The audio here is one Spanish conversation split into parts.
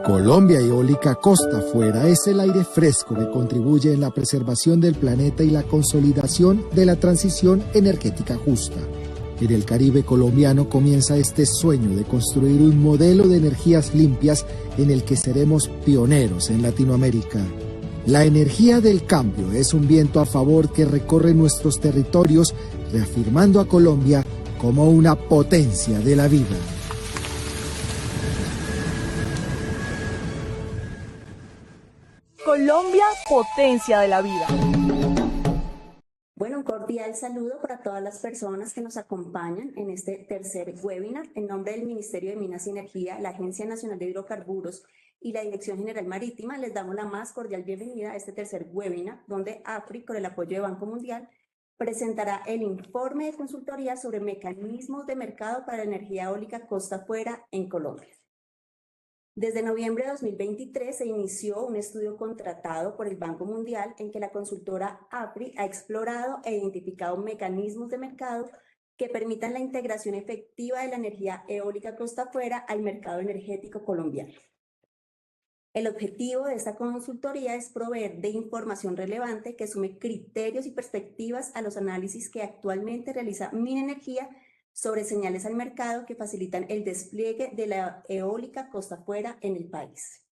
Colombia Eólica Costa Afuera es el aire fresco que contribuye en la preservación del planeta y la consolidación de la transición energética justa. En el Caribe colombiano comienza este sueño de construir un modelo de energías limpias en el que seremos pioneros en Latinoamérica. La energía del cambio es un viento a favor que recorre nuestros territorios, reafirmando a Colombia como una potencia de la vida. Colombia, potencia de la vida. Bueno, un cordial saludo para todas las personas que nos acompañan en este tercer webinar. En nombre del Ministerio de Minas y Energía, la Agencia Nacional de Hidrocarburos y la Dirección General Marítima, les damos la más cordial bienvenida a este tercer webinar, donde AFRI, con el apoyo de Banco Mundial, presentará el informe de consultoría sobre mecanismos de mercado para la energía eólica costa afuera en Colombia. Desde noviembre de 2023 se inició un estudio contratado por el Banco Mundial en que la consultora AFRI ha explorado e identificado mecanismos de mercado que permitan la integración efectiva de la energía eólica costa afuera al mercado energético colombiano. El objetivo de esta consultoría es proveer de información relevante que sume criterios y perspectivas a los análisis que actualmente realiza Minenergía sobre señales al mercado que facilitan el despliegue de la eólica costa afuera en el país.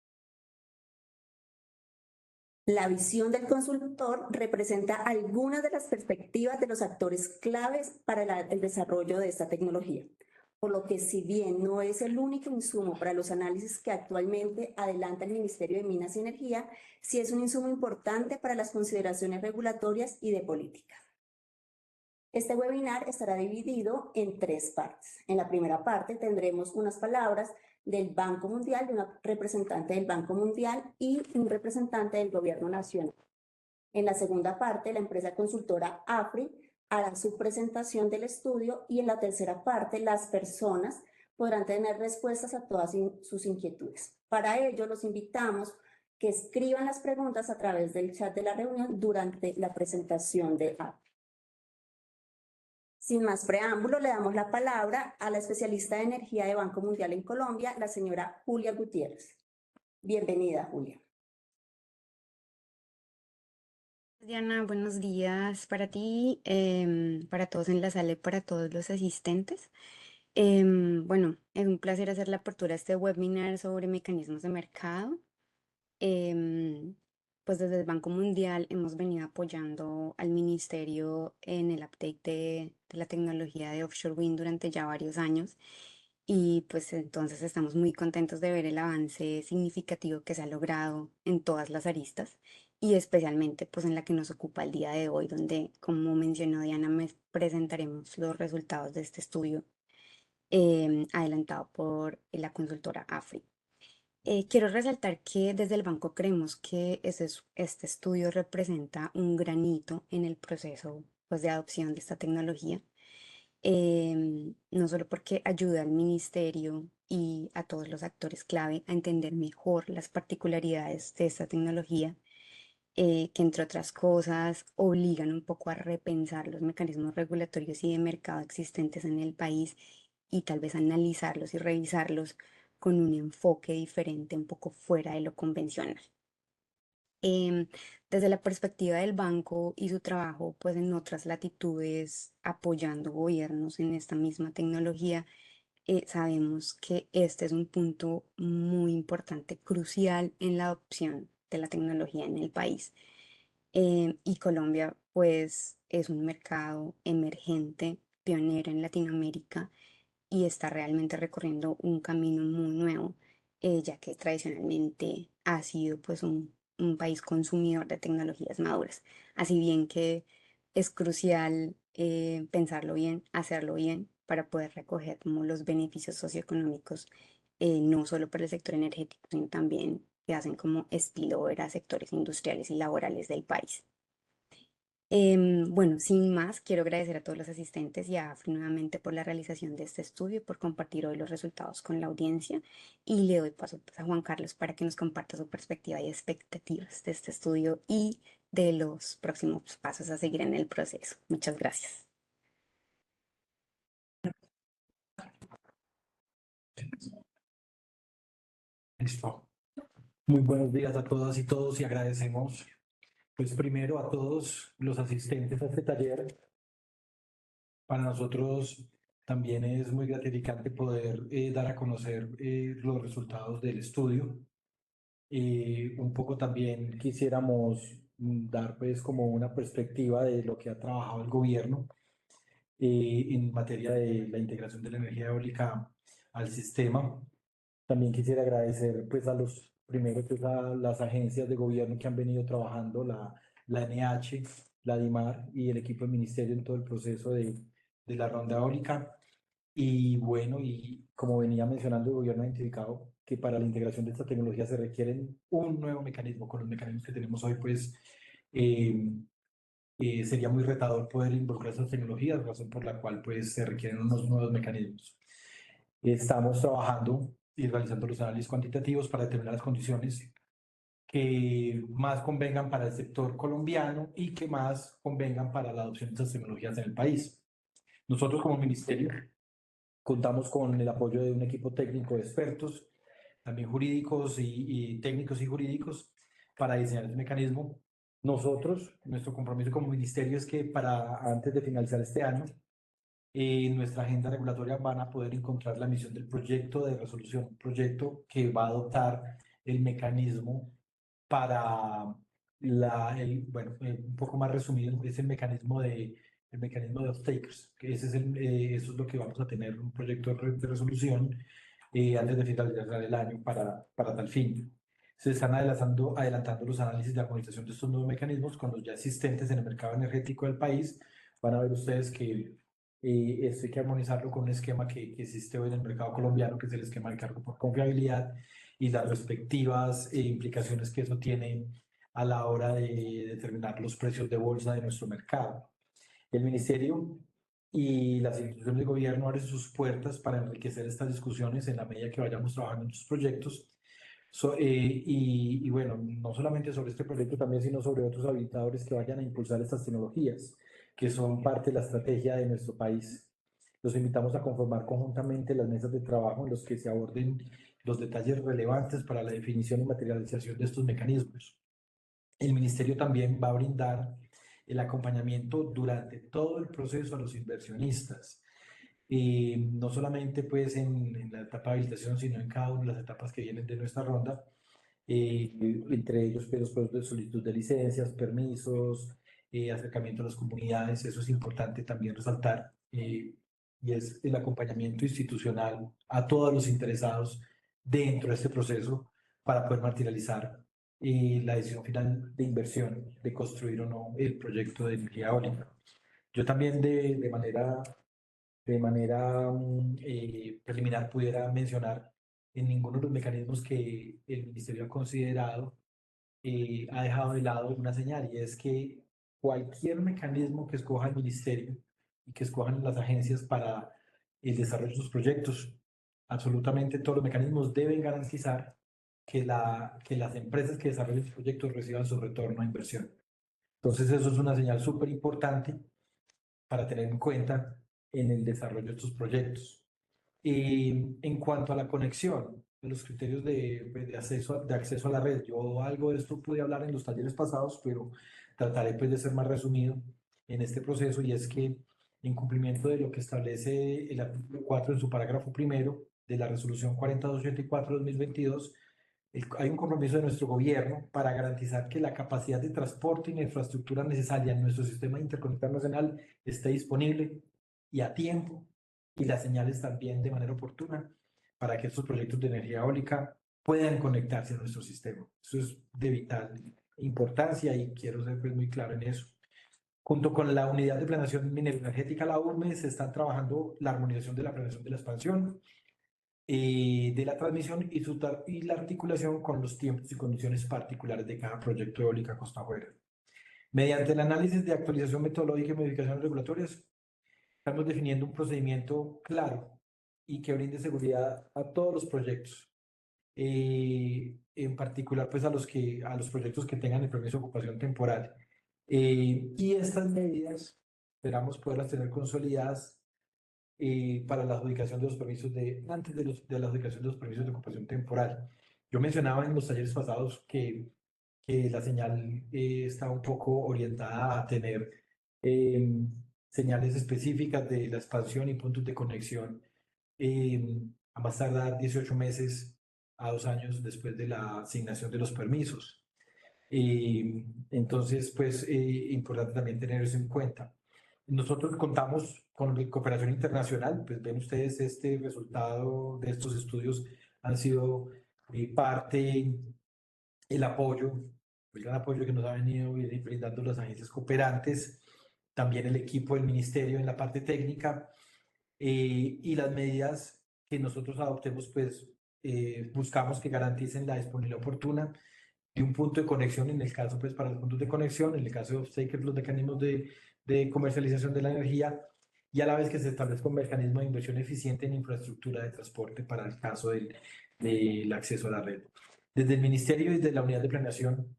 La visión del consultor representa algunas de las perspectivas de los actores claves para el desarrollo de esta tecnología, por lo que si bien no es el único insumo para los análisis que actualmente adelanta el Ministerio de Minas y Energía, sí es un insumo importante para las consideraciones regulatorias y de política. Este webinar estará dividido en tres partes. En la primera parte tendremos unas palabras del Banco Mundial, de una representante del Banco Mundial y un representante del Gobierno Nacional. En la segunda parte, la empresa consultora AFRI hará su presentación del estudio y en la tercera parte, las personas podrán tener respuestas a todas sus inquietudes. Para ello, los invitamos que escriban las preguntas a través del chat de la reunión durante la presentación de AFRI. Sin más preámbulo, le damos la palabra a la especialista de energía de Banco Mundial en Colombia, la señora Julia Gutiérrez. Bienvenida, Julia. Diana, buenos días para ti, para todos en la sala y para todos los asistentes. Bueno, es un placer hacer la apertura de este webinar sobre mecanismos de mercado. Em, pues desde el Banco Mundial hemos venido apoyando al ministerio en el update de la tecnología de offshore wind durante ya varios años y pues entonces estamos muy contentos de ver el avance significativo que se ha logrado en todas las aristas y especialmente pues en la que nos ocupa el día de hoy, donde como mencionó Diana, presentaremos los resultados de este estudio adelantado por la consultora AFRI. Quiero resaltar que desde el banco creemos que este estudio representa un granito en el proceso pues, de adopción de esta tecnología, no solo porque ayuda al ministerio y a todos los actores clave a entender mejor las particularidades de esta tecnología, que entre otras cosas obligan un poco a repensar los mecanismos regulatorios y de mercado existentes en el país y tal vez analizarlos y revisarlos con un enfoque diferente, un poco fuera de lo convencional. Em, Desde la perspectiva del banco y su trabajo, pues en otras latitudes, apoyando gobiernos en esta misma tecnología, sabemos que este es un punto muy importante, crucial en la adopción de la tecnología en el país. Y Colombia, pues, es un mercado emergente, pionero en Latinoamérica y está realmente recorriendo un camino muy nuevo, ya que tradicionalmente ha sido pues un país consumidor de tecnologías maduras. Así bien que es crucial pensarlo bien, hacerlo bien para poder recoger como los beneficios socioeconómicos, no solo para el sector energético, sino también que hacen como spillover a sectores industriales y laborales del país. Bueno, sin más, quiero agradecer a todos los asistentes y a AFRI nuevamente por la realización de este estudio y por compartir hoy los resultados con la audiencia. Y le doy paso pues, a Juan Carlos para que nos comparta su perspectiva y expectativas de este estudio y de los próximos pasos a seguir en el proceso. Muchas gracias. Listo. Muy buenos días a todas y todos y agradecemos pues primero a todos los asistentes a este taller. Para nosotros también es muy gratificante poder dar a conocer los resultados del estudio. Un poco también quisiéramos dar pues como una perspectiva de lo que ha trabajado el gobierno en materia de la integración de la energía eólica al sistema. También quisiera agradecer pues a los primero pues a las agencias de gobierno que han venido trabajando, la NH, la DIMAR y el equipo del ministerio en todo el proceso de la ronda eólica. Y bueno, y como venía mencionando, el gobierno ha identificado que para la integración de esta tecnología se requieren un nuevo mecanismo. Con los mecanismos que tenemos hoy, pues eh, sería muy retador poder involucrar estas tecnologías, razón por la cual pues se requieren unos nuevos mecanismos. Estamos trabajando y realizando los análisis cuantitativos para determinar las condiciones que más convengan para el sector colombiano y que más convengan para la adopción de estas tecnologías en el país. Nosotros como ministerio contamos con el apoyo de un equipo técnico de expertos, también jurídicos y técnicos y jurídicos, para diseñar el mecanismo. Nosotros, nuestro compromiso como ministerio es que para antes de finalizar este año, en nuestra agenda regulatoria van a poder encontrar la emisión del proyecto de resolución, un proyecto que va a adoptar el mecanismo para un poco más resumido, es el mecanismo de off-takers, que eso es lo que vamos a tener, un proyecto de resolución antes de finalizar el año para tal fin. Se están adelantando los análisis de armonización de estos nuevos mecanismos con los ya existentes en el mercado energético del país. Van a ver ustedes que esto hay que armonizarlo con un esquema que existe hoy en el mercado colombiano, que es el esquema de cargo por confiabilidad y las respectivas implicaciones que eso tiene a la hora de determinar los precios de bolsa de nuestro mercado. El Ministerio y las instituciones de gobierno abren sus puertas para enriquecer estas discusiones en la medida que vayamos trabajando en sus proyectos. Y bueno, no solamente sobre este proyecto también, sino sobre otros habilitadores que vayan a impulsar estas tecnologías, que son parte de la estrategia de nuestro país. Los invitamos a conformar conjuntamente las mesas de trabajo en los que se aborden los detalles relevantes para la definición y materialización de estos mecanismos. El Ministerio también va a brindar el acompañamiento durante todo el proceso a los inversionistas, no solamente pues en la etapa de habilitación, sino en cada una de las etapas que vienen de nuestra ronda, entre ellos pues, los procesos de solicitud de licencias, permisos, acercamiento a las comunidades. Eso es importante también resaltar, y es el acompañamiento institucional a todos los interesados dentro de este proceso para poder materializar la decisión final de inversión, de construir o no el proyecto de energía eólica. Yo también de manera preliminar pudiera mencionar en ninguno de los mecanismos que el Ministerio ha considerado ha dejado de lado una señal, y es que cualquier mecanismo que escoja el Ministerio y que escojan las agencias para el desarrollo de sus proyectos, absolutamente todos los mecanismos deben garantizar que las empresas que desarrollen sus proyectos reciban su retorno a inversión. Entonces eso es una señal súper importante para tener en cuenta en el desarrollo de estos proyectos. En cuanto a la conexión, de los criterios de acceso a la red, yo algo de esto pude hablar en los talleres pasados, pero trataré pues de ser más resumido en este proceso, y es que en cumplimiento de lo que establece el artículo 4 en su parágrafo primero de la resolución 4284/2022, hay un compromiso de nuestro gobierno para garantizar que la capacidad de transporte y la infraestructura necesaria en nuestro sistema interconectado nacional esté disponible y a tiempo, y las señales también de manera oportuna, para que estos proyectos de energía eólica puedan conectarse a nuestro sistema. Eso es de vital importancia y quiero ser pues, muy claro en eso. Junto con la Unidad de Planeación Mineroenergética, la URME, se están trabajando la armonización de la planeación de la expansión, de la transmisión y la articulación con los tiempos y condiciones particulares de cada proyecto eólica costa afuera. Mediante el análisis de actualización metodológica y modificaciones regulatorias, estamos definiendo un procedimiento claro y que brinde seguridad a todos los proyectos, en particular pues a los proyectos que tengan el permiso de ocupación temporal. Y estas medidas esperamos poderlas tener consolidadas para la adjudicación de los permisos antes de la adjudicación de los permisos de ocupación temporal. Yo mencionaba en los talleres pasados que la señal está un poco orientada a tener señales específicas de la expansión y puntos de conexión a más tardar 18 meses a 2 años después de la asignación de los permisos. Entonces, pues, importante también tener eso en cuenta. Nosotros contamos con cooperación internacional, pues ven ustedes este resultado de estos estudios han sido parte, el apoyo, el gran apoyo que nos ha venido brindando las agencias cooperantes, también el equipo del ministerio en la parte técnica y las medidas que nosotros adoptemos, pues buscamos que garanticen la disponibilidad oportuna de un punto de conexión, en el caso, pues para los puntos de conexión, en el caso de off-takers, los mecanismos de comercialización de la energía, y a la vez que se establezca un mecanismo de inversión eficiente en infraestructura de transporte para el caso del acceso a la red. Desde el Ministerio y desde la Unidad de Planeación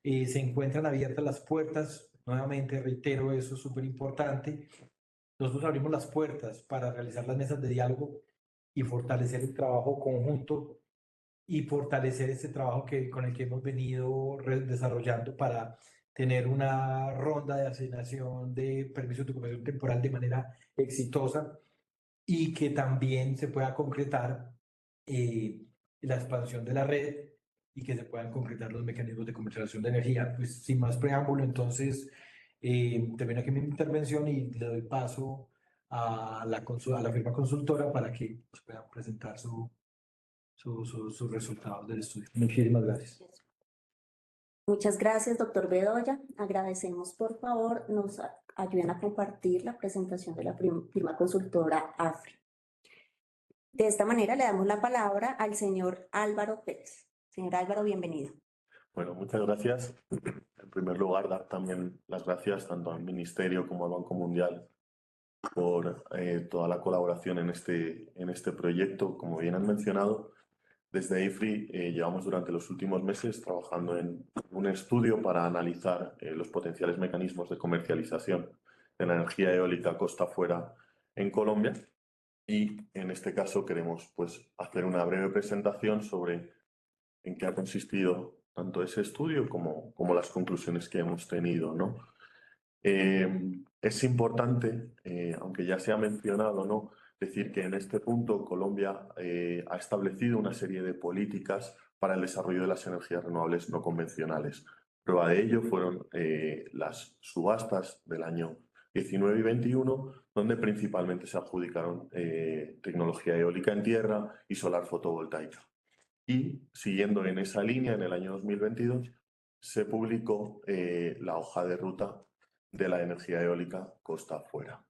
se encuentran abiertas las puertas, nuevamente reitero, eso es súper importante. Nosotros abrimos las puertas para realizar las mesas de diálogo y fortalecer el trabajo conjunto y fortalecer ese trabajo con el que hemos venido desarrollando para tener una ronda de asignación de permisos de ocupación temporal de manera exitosa y que también se pueda concretar la expansión de la red y que se puedan concretar los mecanismos de comercialización de energía. Pues sin más preámbulo, entonces termino aquí mi intervención y le doy paso a la firma consultora para que nos puedan presentar sus resultados del estudio. Muchísimas gracias. Muchas gracias, doctor Bedoya. Agradecemos, por favor, nos ayuden a compartir la presentación de la firma consultora AFRI. De esta manera le damos la palabra al señor Álvaro Pérez. Señor Álvaro, bienvenido. Bueno, muchas gracias. En primer lugar, dar también las gracias tanto al Ministerio como al Banco Mundial por toda la colaboración en este proyecto. Como bien han mencionado, desde IFRI llevamos durante los últimos meses trabajando en un estudio para analizar los potenciales mecanismos de comercialización de la energía eólica costa afuera en Colombia. Y en este caso queremos pues, hacer una breve presentación sobre en qué ha consistido tanto ese estudio como las conclusiones que hemos tenido, ¿no? Es importante, aunque ya se ha mencionado, ¿no?, decir que en este punto Colombia ha establecido una serie de políticas para el desarrollo de las energías renovables no convencionales. Prueba de ello fueron las subastas del año 19 y 21, donde principalmente se adjudicaron tecnología eólica en tierra y solar fotovoltaica. Y siguiendo en esa línea, en el año 2022, se publicó la hoja de ruta de la energía eólica costa afuera.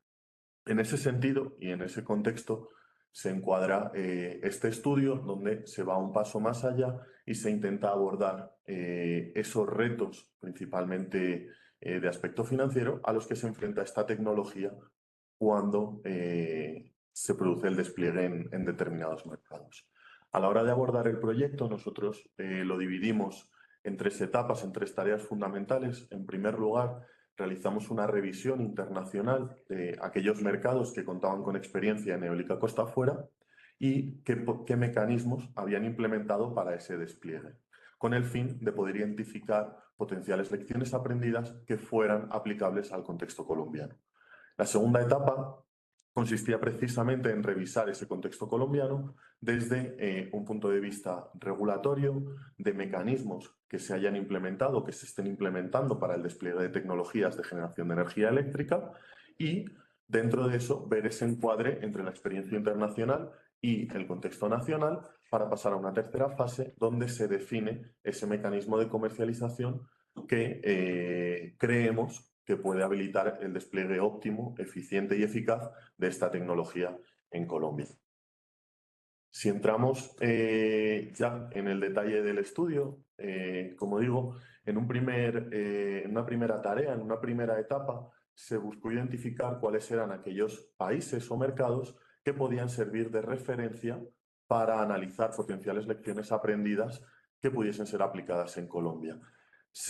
En ese sentido y en ese contexto se encuadra este estudio donde se va un paso más allá y se intenta abordar esos retos, principalmente de aspecto financiero, a los que se enfrenta esta tecnología cuando se produce el despliegue en determinados mercados. A la hora de abordar el proyecto, nosotros lo dividimos en 3 etapas, en 3 tareas fundamentales. En primer lugar, realizamos una revisión internacional de aquellos mercados que contaban con experiencia en eólica costa afuera y qué mecanismos habían implementado para ese despliegue, con el fin de poder identificar potenciales lecciones aprendidas que fueran aplicables al contexto colombiano. La segunda etapa consistía precisamente en revisar ese contexto colombiano desde un punto de vista regulatorio, de mecanismos que se hayan implementado, que se estén implementando para el despliegue de tecnologías de generación de energía eléctrica y, dentro de eso, ver ese encuadre entre la experiencia internacional y el contexto nacional para pasar a una tercera fase donde se define ese mecanismo de comercialización que creemos que puede habilitar el despliegue óptimo, eficiente y eficaz de esta tecnología en Colombia. Si entramos ya en el detalle del estudio, como digo, en una primera tarea, en una primera etapa, se buscó identificar cuáles eran aquellos países o mercados que podían servir de referencia para analizar potenciales lecciones aprendidas que pudiesen ser aplicadas en Colombia.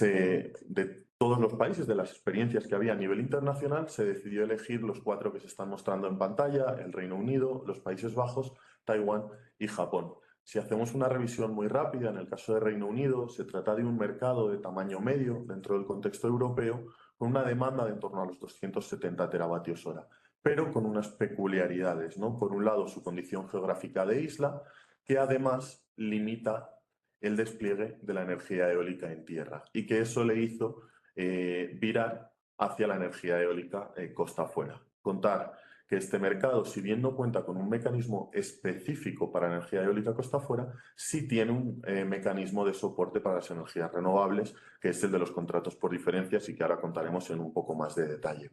De todos los países, de las experiencias que había a nivel internacional, se decidió elegir los 4 que se están mostrando en pantalla: el Reino Unido, los Países Bajos, Taiwán y Japón. Si hacemos una revisión muy rápida, en el caso de Reino Unido, se trata de un mercado de tamaño medio dentro del contexto europeo, con una demanda de en torno a los 270 teravatios hora, pero con unas peculiaridades, ¿no? Por un lado, su condición geográfica de isla, que además limita el despliegue de la energía eólica en tierra y que eso le hizo virar hacia la energía eólica costa afuera. Contar que este mercado, si bien no cuenta con un mecanismo específico para energía eólica costa afuera, sí tiene un mecanismo de soporte para las energías renovables, que es el de los contratos por diferencias y que ahora contaremos en un poco más de detalle.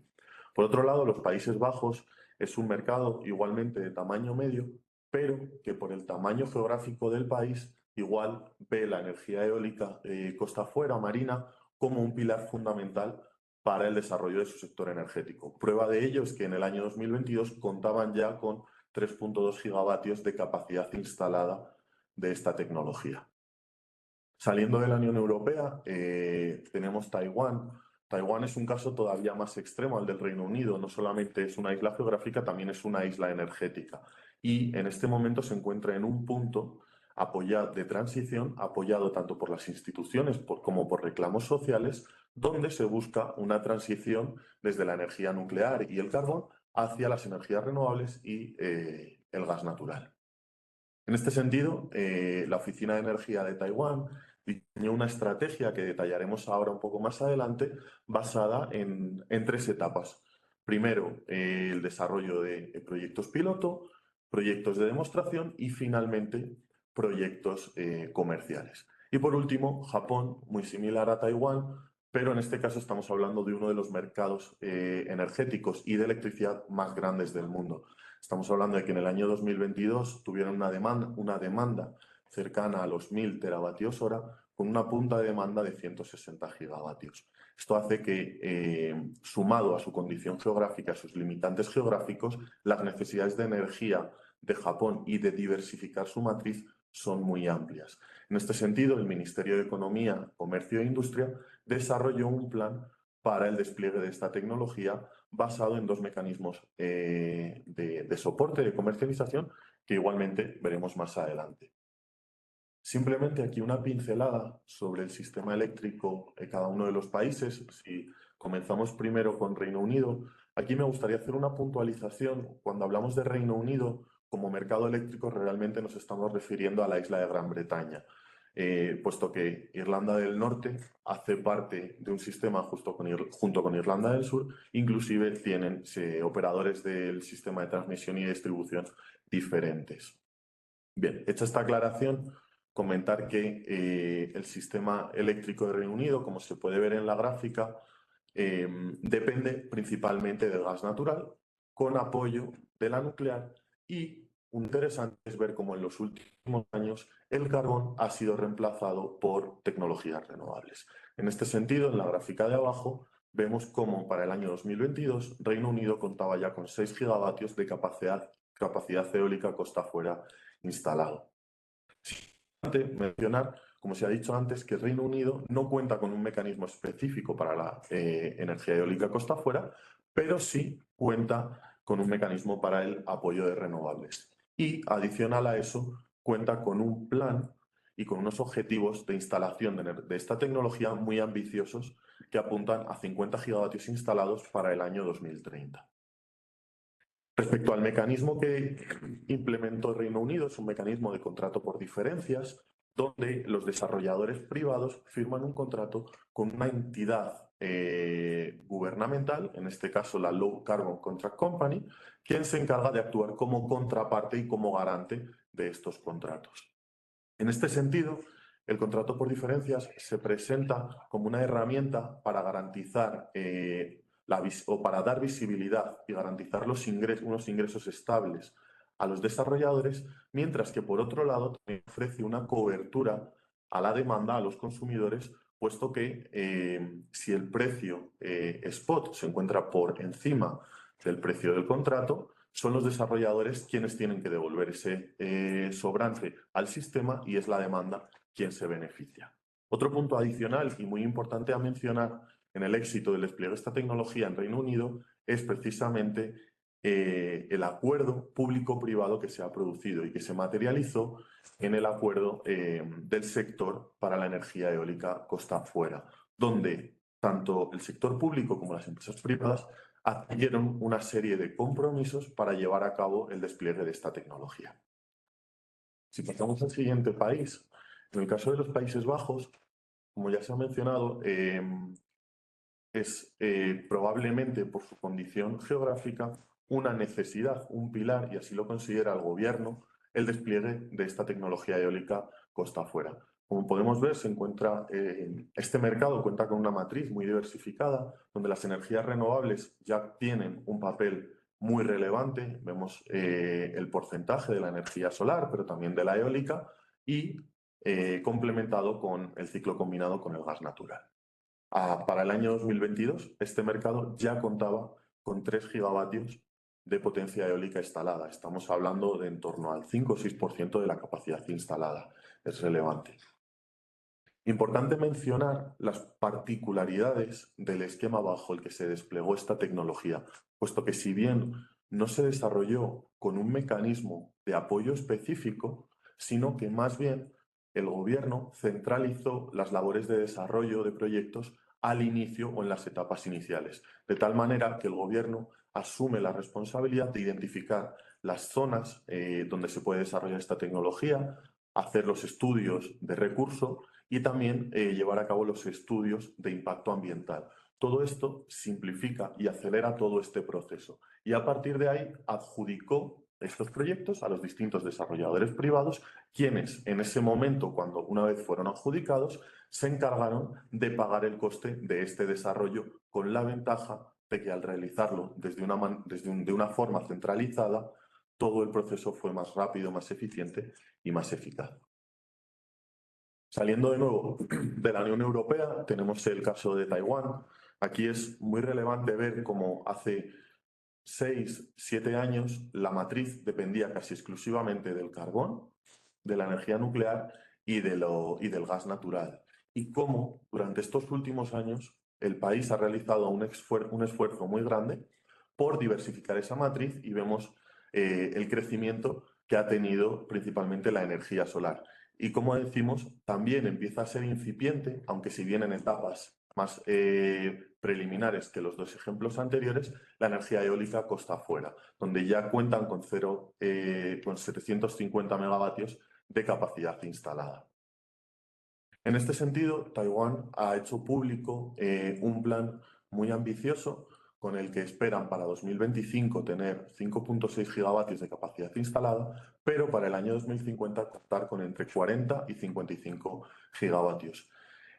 Por otro lado, los Países Bajos es un mercado igualmente de tamaño medio, pero que por el tamaño geográfico del país igual ve la energía eólica costa afuera, marina, como un pilar fundamental para el desarrollo de su sector energético. Prueba de ello es que en el año 2022 contaban ya con 3,2 gigavatios de capacidad instalada de esta tecnología. Saliendo de la Unión Europea, tenemos Taiwán. Taiwán es un caso todavía más extremo al del Reino Unido. No solamente es una isla geográfica, también es una isla energética. Y en este momento se encuentra en un punto de transición, apoyado tanto por las instituciones como por reclamos sociales, donde se busca una transición desde la energía nuclear y el carbón hacia las energías renovables y el gas natural. En este sentido, la Oficina de Energía de Taiwán diseñó una estrategia que detallaremos ahora un poco más adelante, basada en 3 etapas. Primero, el desarrollo de proyectos piloto, proyectos de demostración y finalmente proyectos comerciales. Y por último, Japón, muy similar a Taiwán, pero en este caso estamos hablando de uno de los mercados energéticos y de electricidad más grandes del mundo. Estamos hablando de que en el año 2022 tuvieron una demanda cercana a los 1.000 teravatios hora, con una punta de demanda de 160 gigavatios. Esto hace que, sumado a su condición geográfica, a sus limitantes geográficos, las necesidades de energía de Japón y de diversificar su matriz son muy amplias. En este sentido, el Ministerio de Economía, Comercio e Industria desarrolló un plan para el despliegue de esta tecnología basado en 2 mecanismos de soporte, de comercialización, que igualmente veremos más adelante. Simplemente aquí una pincelada sobre el sistema eléctrico de cada uno de los países. Si comenzamos primero con Reino Unido, aquí me gustaría hacer una puntualización. Cuando hablamos de Reino Unido como mercado eléctrico, realmente nos estamos refiriendo a la isla de Gran Bretaña, puesto que Irlanda del Norte hace parte de un sistema junto con Irlanda del Sur, inclusive tienen operadores del sistema de transmisión y distribución diferentes. Bien, hecha esta aclaración, comentar que el sistema eléctrico de Reino Unido, como se puede ver en la gráfica, depende principalmente del gas natural, con apoyo de la nuclear, y interesante es ver cómo en los últimos años el carbón ha sido reemplazado por tecnologías renovables. En este sentido, en la gráfica de abajo, vemos cómo para el año 2022 Reino Unido contaba ya con 6 gigavatios de capacidad eólica costa afuera instalado. Mencionar, como se ha dicho antes, que Reino Unido no cuenta con un mecanismo específico para la energía eólica costa afuera, pero sí cuenta con un mecanismo para el apoyo de renovables. Y adicional a eso, cuenta con un plan y con unos objetivos de instalación de esta tecnología muy ambiciosos, que apuntan a 50 gigavatios instalados para el año 2030. Respecto al mecanismo que implementó el Reino Unido, es un mecanismo de contrato por diferencias, donde los desarrolladores privados firman un contrato con una entidad gubernamental, en este caso la Low Carbon Contract Company, quien se encarga de actuar como contraparte y como garante de estos contratos. En este sentido, el contrato por diferencias se presenta como una herramienta para garantizar para dar visibilidad y garantizar unos ingresos estables a los desarrolladores, mientras que por otro lado también ofrece una cobertura a la demanda, a los consumidores, puesto que si el precio spot se encuentra por encima del precio del contrato, son los desarrolladores quienes tienen que devolver ese sobrante al sistema, y es la demanda quien se beneficia. Otro punto adicional y muy importante a mencionar en el éxito del despliegue de esta tecnología en Reino Unido es precisamente el acuerdo público-privado que se ha producido y que se materializó en el acuerdo del sector para la energía eólica costa afuera, donde tanto el sector público como las empresas privadas adquirieron una serie de compromisos para llevar a cabo el despliegue de esta tecnología. Si pasamos al siguiente país, en el caso de los Países Bajos, como ya se ha mencionado, es probablemente por su condición geográfica una necesidad, un pilar, y así lo considera el gobierno, el despliegue de esta tecnología eólica costa afuera. Como podemos ver, este mercado cuenta con una matriz muy diversificada, donde las energías renovables ya tienen un papel muy relevante. Vemos el porcentaje de la energía solar, pero también de la eólica, y complementado con el ciclo combinado con el gas natural. Para el año 2022, este mercado ya contaba con 3 gigavatios de potencia eólica instalada. Estamos hablando de en torno al 5 o 6% de la capacidad instalada. Es relevante. Importante mencionar las particularidades del esquema bajo el que se desplegó esta tecnología, puesto que si bien no se desarrolló con un mecanismo de apoyo específico, sino que más bien el gobierno centralizó las labores de desarrollo de proyectos al inicio o en las etapas iniciales, de tal manera que el gobierno asume la responsabilidad de identificar las zonas donde se puede desarrollar esta tecnología, hacer los estudios de recurso y también llevar a cabo los estudios de impacto ambiental. Todo esto simplifica y acelera todo este proceso y a partir de ahí adjudicó estos proyectos a los distintos desarrolladores privados, quienes en ese momento, cuando una vez fueron adjudicados, se encargaron de pagar el coste de este desarrollo, con la ventaja de que al realizarlo de una forma centralizada, todo el proceso fue más rápido, más eficiente y más eficaz. Saliendo de nuevo de la Unión Europea, tenemos el caso de Taiwán. Aquí es muy relevante ver cómo hace 6, 7 años la matriz dependía casi exclusivamente del carbón, de la energía nuclear y del gas natural. Y cómo durante estos últimos años el país ha realizado un esfuerzo muy grande por diversificar esa matriz y vemos el crecimiento que ha tenido principalmente la energía solar. Y como decimos, también empieza a ser incipiente, aunque si bien en etapas más preliminares que los dos ejemplos anteriores, la energía eólica costa afuera, donde ya cuentan con 750 megavatios de capacidad instalada. En este sentido, Taiwán ha hecho público un plan muy ambicioso con el que esperan para 2025 tener 5,6 gigavatios de capacidad instalada, pero para el año 2050 contar con entre 40 y 55 gigavatios.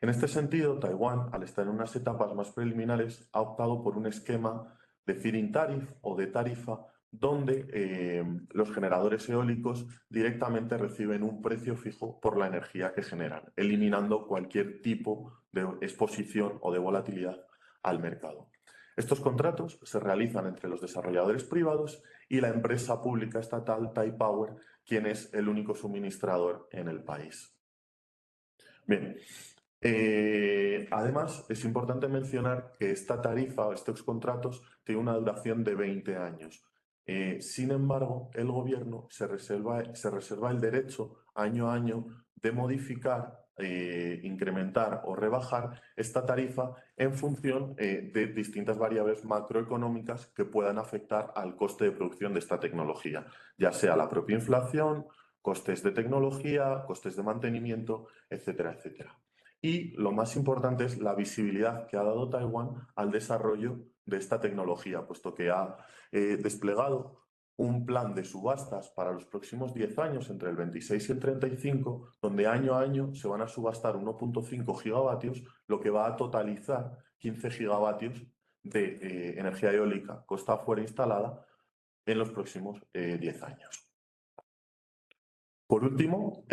En este sentido, Taiwán, al estar en unas etapas más preliminares, ha optado por un esquema de feed-in tariff o de tarifa, donde los generadores eólicos directamente reciben un precio fijo por la energía que generan, eliminando cualquier tipo de exposición o de volatilidad al mercado. Estos contratos se realizan entre los desarrolladores privados y la empresa pública estatal Taipower, quien es el único suministrador en el país. Bien. Además, es importante mencionar que esta tarifa o estos contratos tienen una duración de 20 años. Sin embargo, el gobierno se reserva el derecho año a año de modificar, incrementar o rebajar esta tarifa en función de distintas variables macroeconómicas que puedan afectar al coste de producción de esta tecnología, ya sea la propia inflación, costes de tecnología, costes de mantenimiento, etcétera, etcétera. Y lo más importante es la visibilidad que ha dado Taiwán al desarrollo de esta tecnología, puesto que ha desplegado un plan de subastas para los próximos 10 años, entre el 26 y el 35, donde año a año se van a subastar 1,5 gigavatios, lo que va a totalizar 15 gigavatios de energía eólica costa afuera instalada en los próximos 10 años. Por último,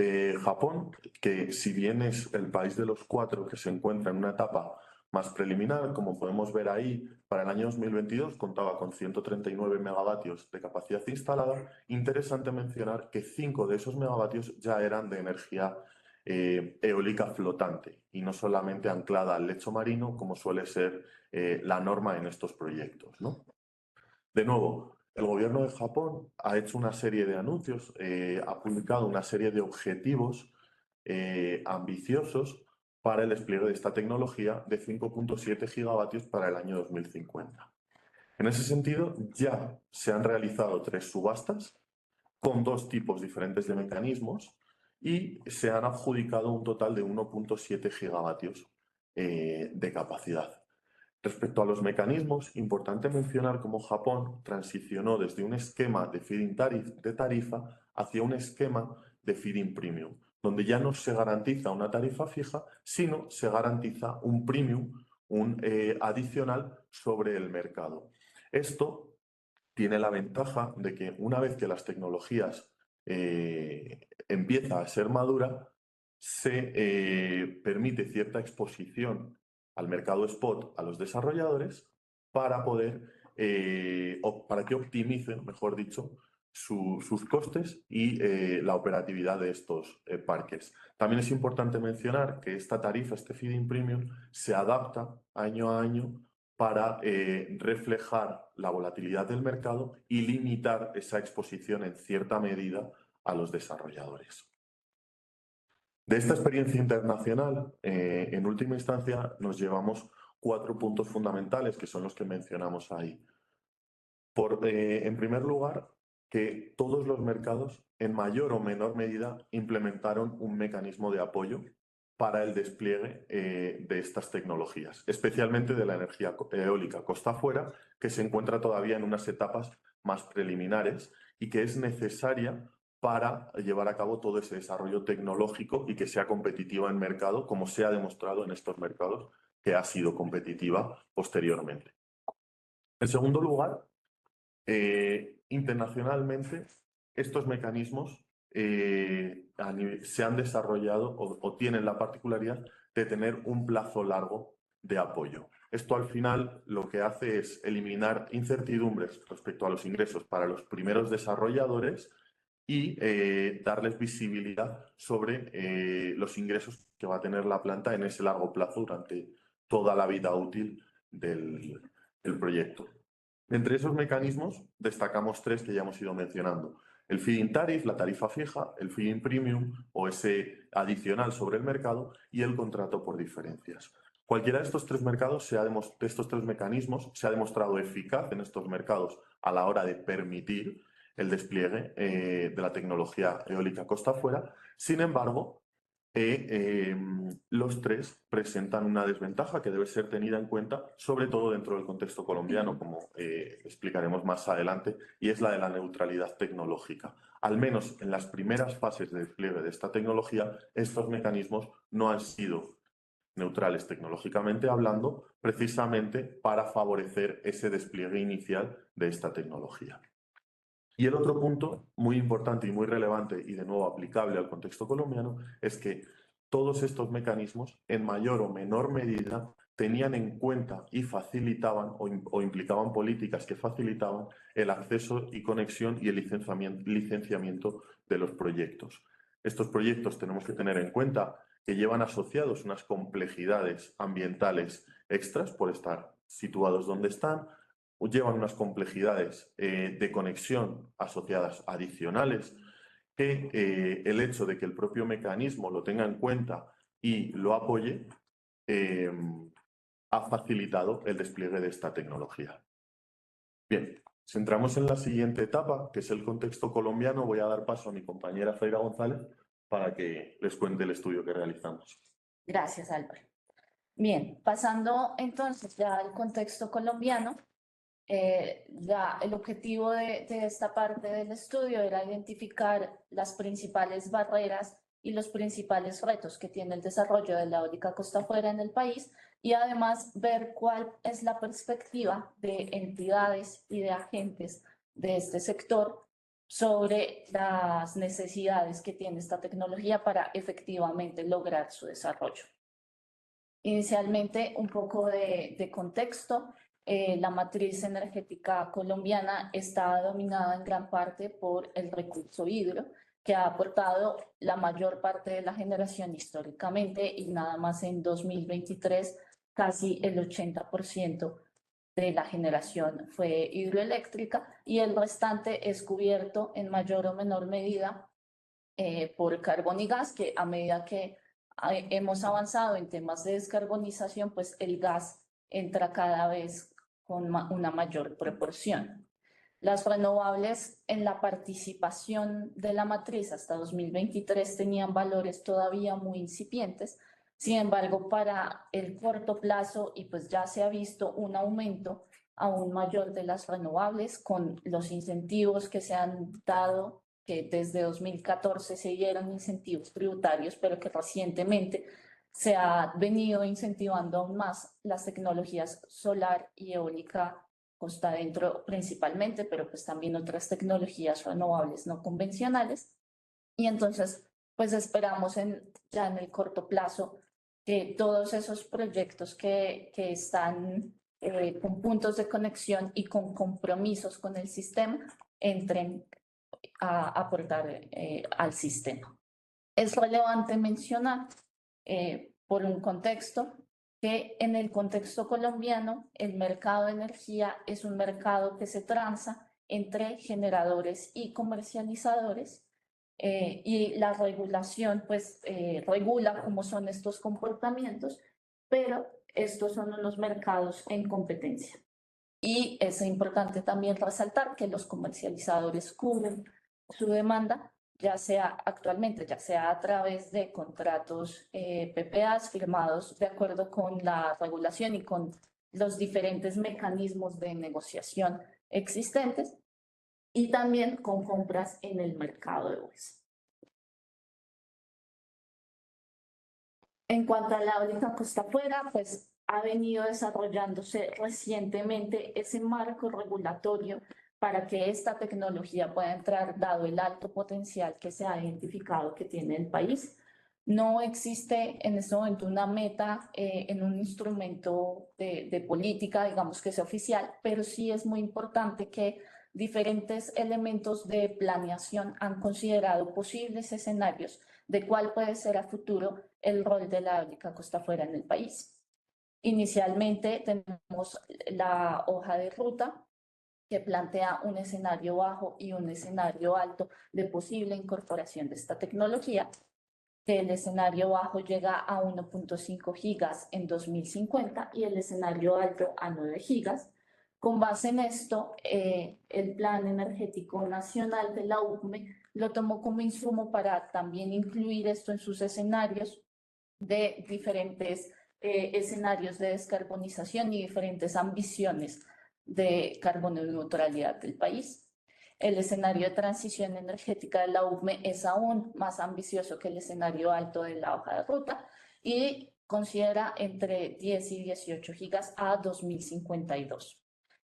Japón, que si bien es el país de los 4 que se encuentra en una etapa más preliminar, como podemos ver ahí, para el año 2022 contaba con 139 megavatios de capacidad instalada. Interesante mencionar que 5 de esos megavatios ya eran de energía eólica flotante y no solamente anclada al lecho marino, como suele ser la norma en estos proyectos, ¿no? De nuevo, el gobierno de Japón ha hecho una serie de anuncios, ha publicado una serie de objetivos ambiciosos para el despliegue de esta tecnología de 5,7 gigavatios para el año 2050. En ese sentido, ya se han realizado 3 subastas con 2 tipos diferentes de mecanismos y se han adjudicado un total de 1,7 gigavatios de capacidad. Respecto a los mecanismos, importante mencionar cómo Japón transicionó desde un esquema de feed-in tarifa hacia un esquema de feed-in premium, donde ya no se garantiza una tarifa fija, sino se garantiza un premium, un adicional sobre el mercado. Esto tiene la ventaja de que una vez que las tecnologías empieza a ser madura, se permite cierta exposición al mercado spot a los desarrolladores para para que optimicen, mejor dicho, sus costes y la operatividad de estos parques. También es importante mencionar que esta tarifa, este feed-in premium, se adapta año a año para reflejar la volatilidad del mercado y limitar esa exposición en cierta medida a los desarrolladores. De esta experiencia internacional, en última instancia, nos llevamos 4 puntos fundamentales que son los que mencionamos ahí. En primer lugar, que todos los mercados, en mayor o menor medida, implementaron un mecanismo de apoyo para el despliegue de estas tecnologías, especialmente de la energía eólica costa afuera, que se encuentra todavía en unas etapas más preliminares y que es necesaria para llevar a cabo todo ese desarrollo tecnológico y que sea competitiva en mercado, como se ha demostrado en estos mercados, que ha sido competitiva posteriormente. En segundo lugar, internacionalmente, estos mecanismos se han desarrollado o tienen la particularidad de tener un plazo largo de apoyo. Esto al final lo que hace es eliminar incertidumbres respecto a los ingresos para los primeros desarrolladores y darles visibilidad sobre los ingresos que va a tener la planta en ese largo plazo durante toda la vida útil del proyecto. Entre esos mecanismos destacamos 3 que ya hemos ido mencionando. El feed-in tariff, la tarifa fija, el feed-in premium o ese adicional sobre el mercado y el contrato por diferencias. Cualquiera de estos 3 mecanismos se ha demostrado eficaz en estos mercados a la hora de permitir el despliegue de la tecnología eólica costa afuera. Sin embargo, los 3 presentan una desventaja que debe ser tenida en cuenta, sobre todo dentro del contexto colombiano, como explicaremos más adelante, y es la de la neutralidad tecnológica. Al menos en las primeras fases de despliegue de esta tecnología, estos mecanismos no han sido neutrales tecnológicamente hablando, precisamente para favorecer ese despliegue inicial de esta tecnología. Y el otro punto muy importante y muy relevante y de nuevo aplicable al contexto colombiano es que todos estos mecanismos en mayor o menor medida tenían en cuenta y facilitaban o implicaban políticas que facilitaban el acceso y conexión y el licenciamiento de los proyectos. Estos proyectos tenemos que tener en cuenta que llevan asociados unas complejidades ambientales extras por estar situados donde están, llevan unas complejidades de conexión asociadas adicionales que el hecho de que el propio mecanismo lo tenga en cuenta y lo apoye ha facilitado el despliegue de esta tecnología. Bien, si entramos en la siguiente etapa, que es el contexto colombiano, voy a dar paso a mi compañera Zaira González para que les cuente el estudio que realizamos. Gracias, Álvaro. Bien, pasando entonces ya al contexto colombiano, el objetivo de esta parte del estudio era identificar las principales barreras y los principales retos que tiene el desarrollo de la eólica costa afuera en el país y además ver cuál es la perspectiva de entidades y de agentes de este sector sobre las necesidades que tiene esta tecnología para efectivamente lograr su desarrollo. Inicialmente, un poco de contexto. La matriz energética colombiana está dominada en gran parte por el recurso hidro, que ha aportado la mayor parte de la generación históricamente y nada más en 2023 casi el 80% de la generación fue hidroeléctrica y el restante es cubierto en mayor o menor medida por carbón y gas, que a medida que hemos avanzado en temas de descarbonización, pues el gas entra cada vez con una mayor proporción. Las renovables en la participación de la matriz hasta 2023 tenían valores todavía muy incipientes. Sin embargo, para el corto plazo, y pues ya se ha visto un aumento aún mayor de las renovables con los incentivos que se han dado, que desde 2014 se dieron incentivos tributarios, pero que recientemente se ha venido incentivando aún más las tecnologías solar y eólica costa adentro principalmente, pero pues también otras tecnologías renovables no convencionales. Y entonces, pues esperamos ya en el corto plazo que todos esos proyectos que están con puntos de conexión y con compromisos con el sistema entren a aportar al sistema. Es relevante mencionar por un contexto que en el contexto colombiano el mercado de energía es un mercado que se transa entre generadores y comercializadores y la regulación pues regula cómo son estos comportamientos, pero estos son unos mercados en competencia. Y es importante también resaltar que los comercializadores cubren su demanda, ya sea actualmente, ya sea a través de contratos PPAs firmados de acuerdo con la regulación y con los diferentes mecanismos de negociación existentes, y también con compras en el mercado de bolsa. En cuanto a la eólica costa afuera, pues ha venido desarrollándose recientemente ese marco regulatorio para que esta tecnología pueda entrar, dado el alto potencial que se ha identificado que tiene el país. No existe en este momento una meta en un instrumento de política, digamos que sea oficial, pero sí es muy importante que diferentes elementos de planeación han considerado posibles escenarios de cuál puede ser a futuro el rol de la eólica costa afuera en el país. Inicialmente tenemos la hoja de ruta que plantea un escenario bajo y un escenario alto de posible incorporación de esta tecnología, que el escenario bajo llega a 1.5 gigas en 2050 y el escenario alto a 9 gigas. Con base en esto, el Plan Energético Nacional de la UCME lo tomó como insumo para también incluir esto en sus escenarios de diferentes escenarios de descarbonización y diferentes ambiciones de carbono neutralidad del país. El escenario de transición energética de la UCME es aún más ambicioso que el escenario alto de la hoja de ruta y considera entre 10 y 18 gigas a 2052.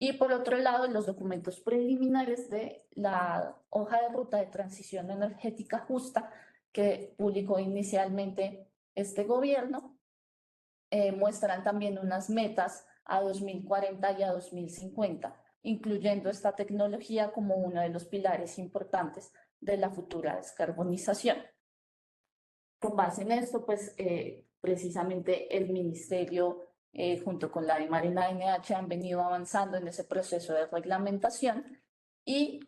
Y por otro lado, los documentos preliminares de la hoja de ruta de transición energética justa que publicó inicialmente este gobierno muestran también unas metas a 2040 y a 2050, incluyendo esta tecnología como uno de los pilares importantes de la futura descarbonización. Con base en esto, pues precisamente el Ministerio junto con la DIMAR y la NH han venido avanzando en ese proceso de reglamentación y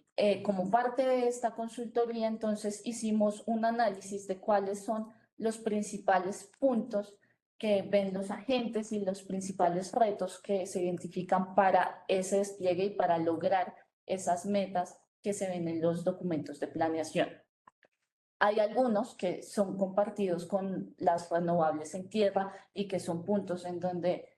como parte de esta consultoría entonces hicimos un análisis de cuáles son los principales puntos que ven los agentes y los principales retos que se identifican para ese despliegue y para lograr esas metas que se ven en los documentos de planeación. Hay algunos que son compartidos con las renovables en tierra y que son puntos en donde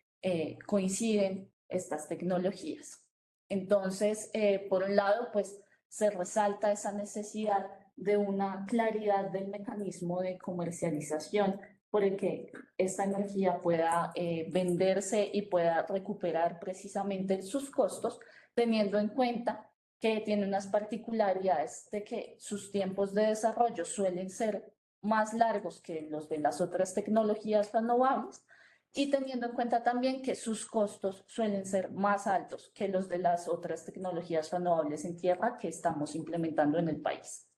coinciden estas tecnologías. Entonces, por un lado, pues se resalta esa necesidad de una claridad del mecanismo de comercialización por el que esta energía pueda venderse y pueda recuperar precisamente sus costos, teniendo en cuenta que tiene unas particularidades de que sus tiempos de desarrollo suelen ser más largos que los de las otras tecnologías renovables y teniendo en cuenta también que sus costos suelen ser más altos que los de las otras tecnologías renovables en tierra que estamos implementando en el país.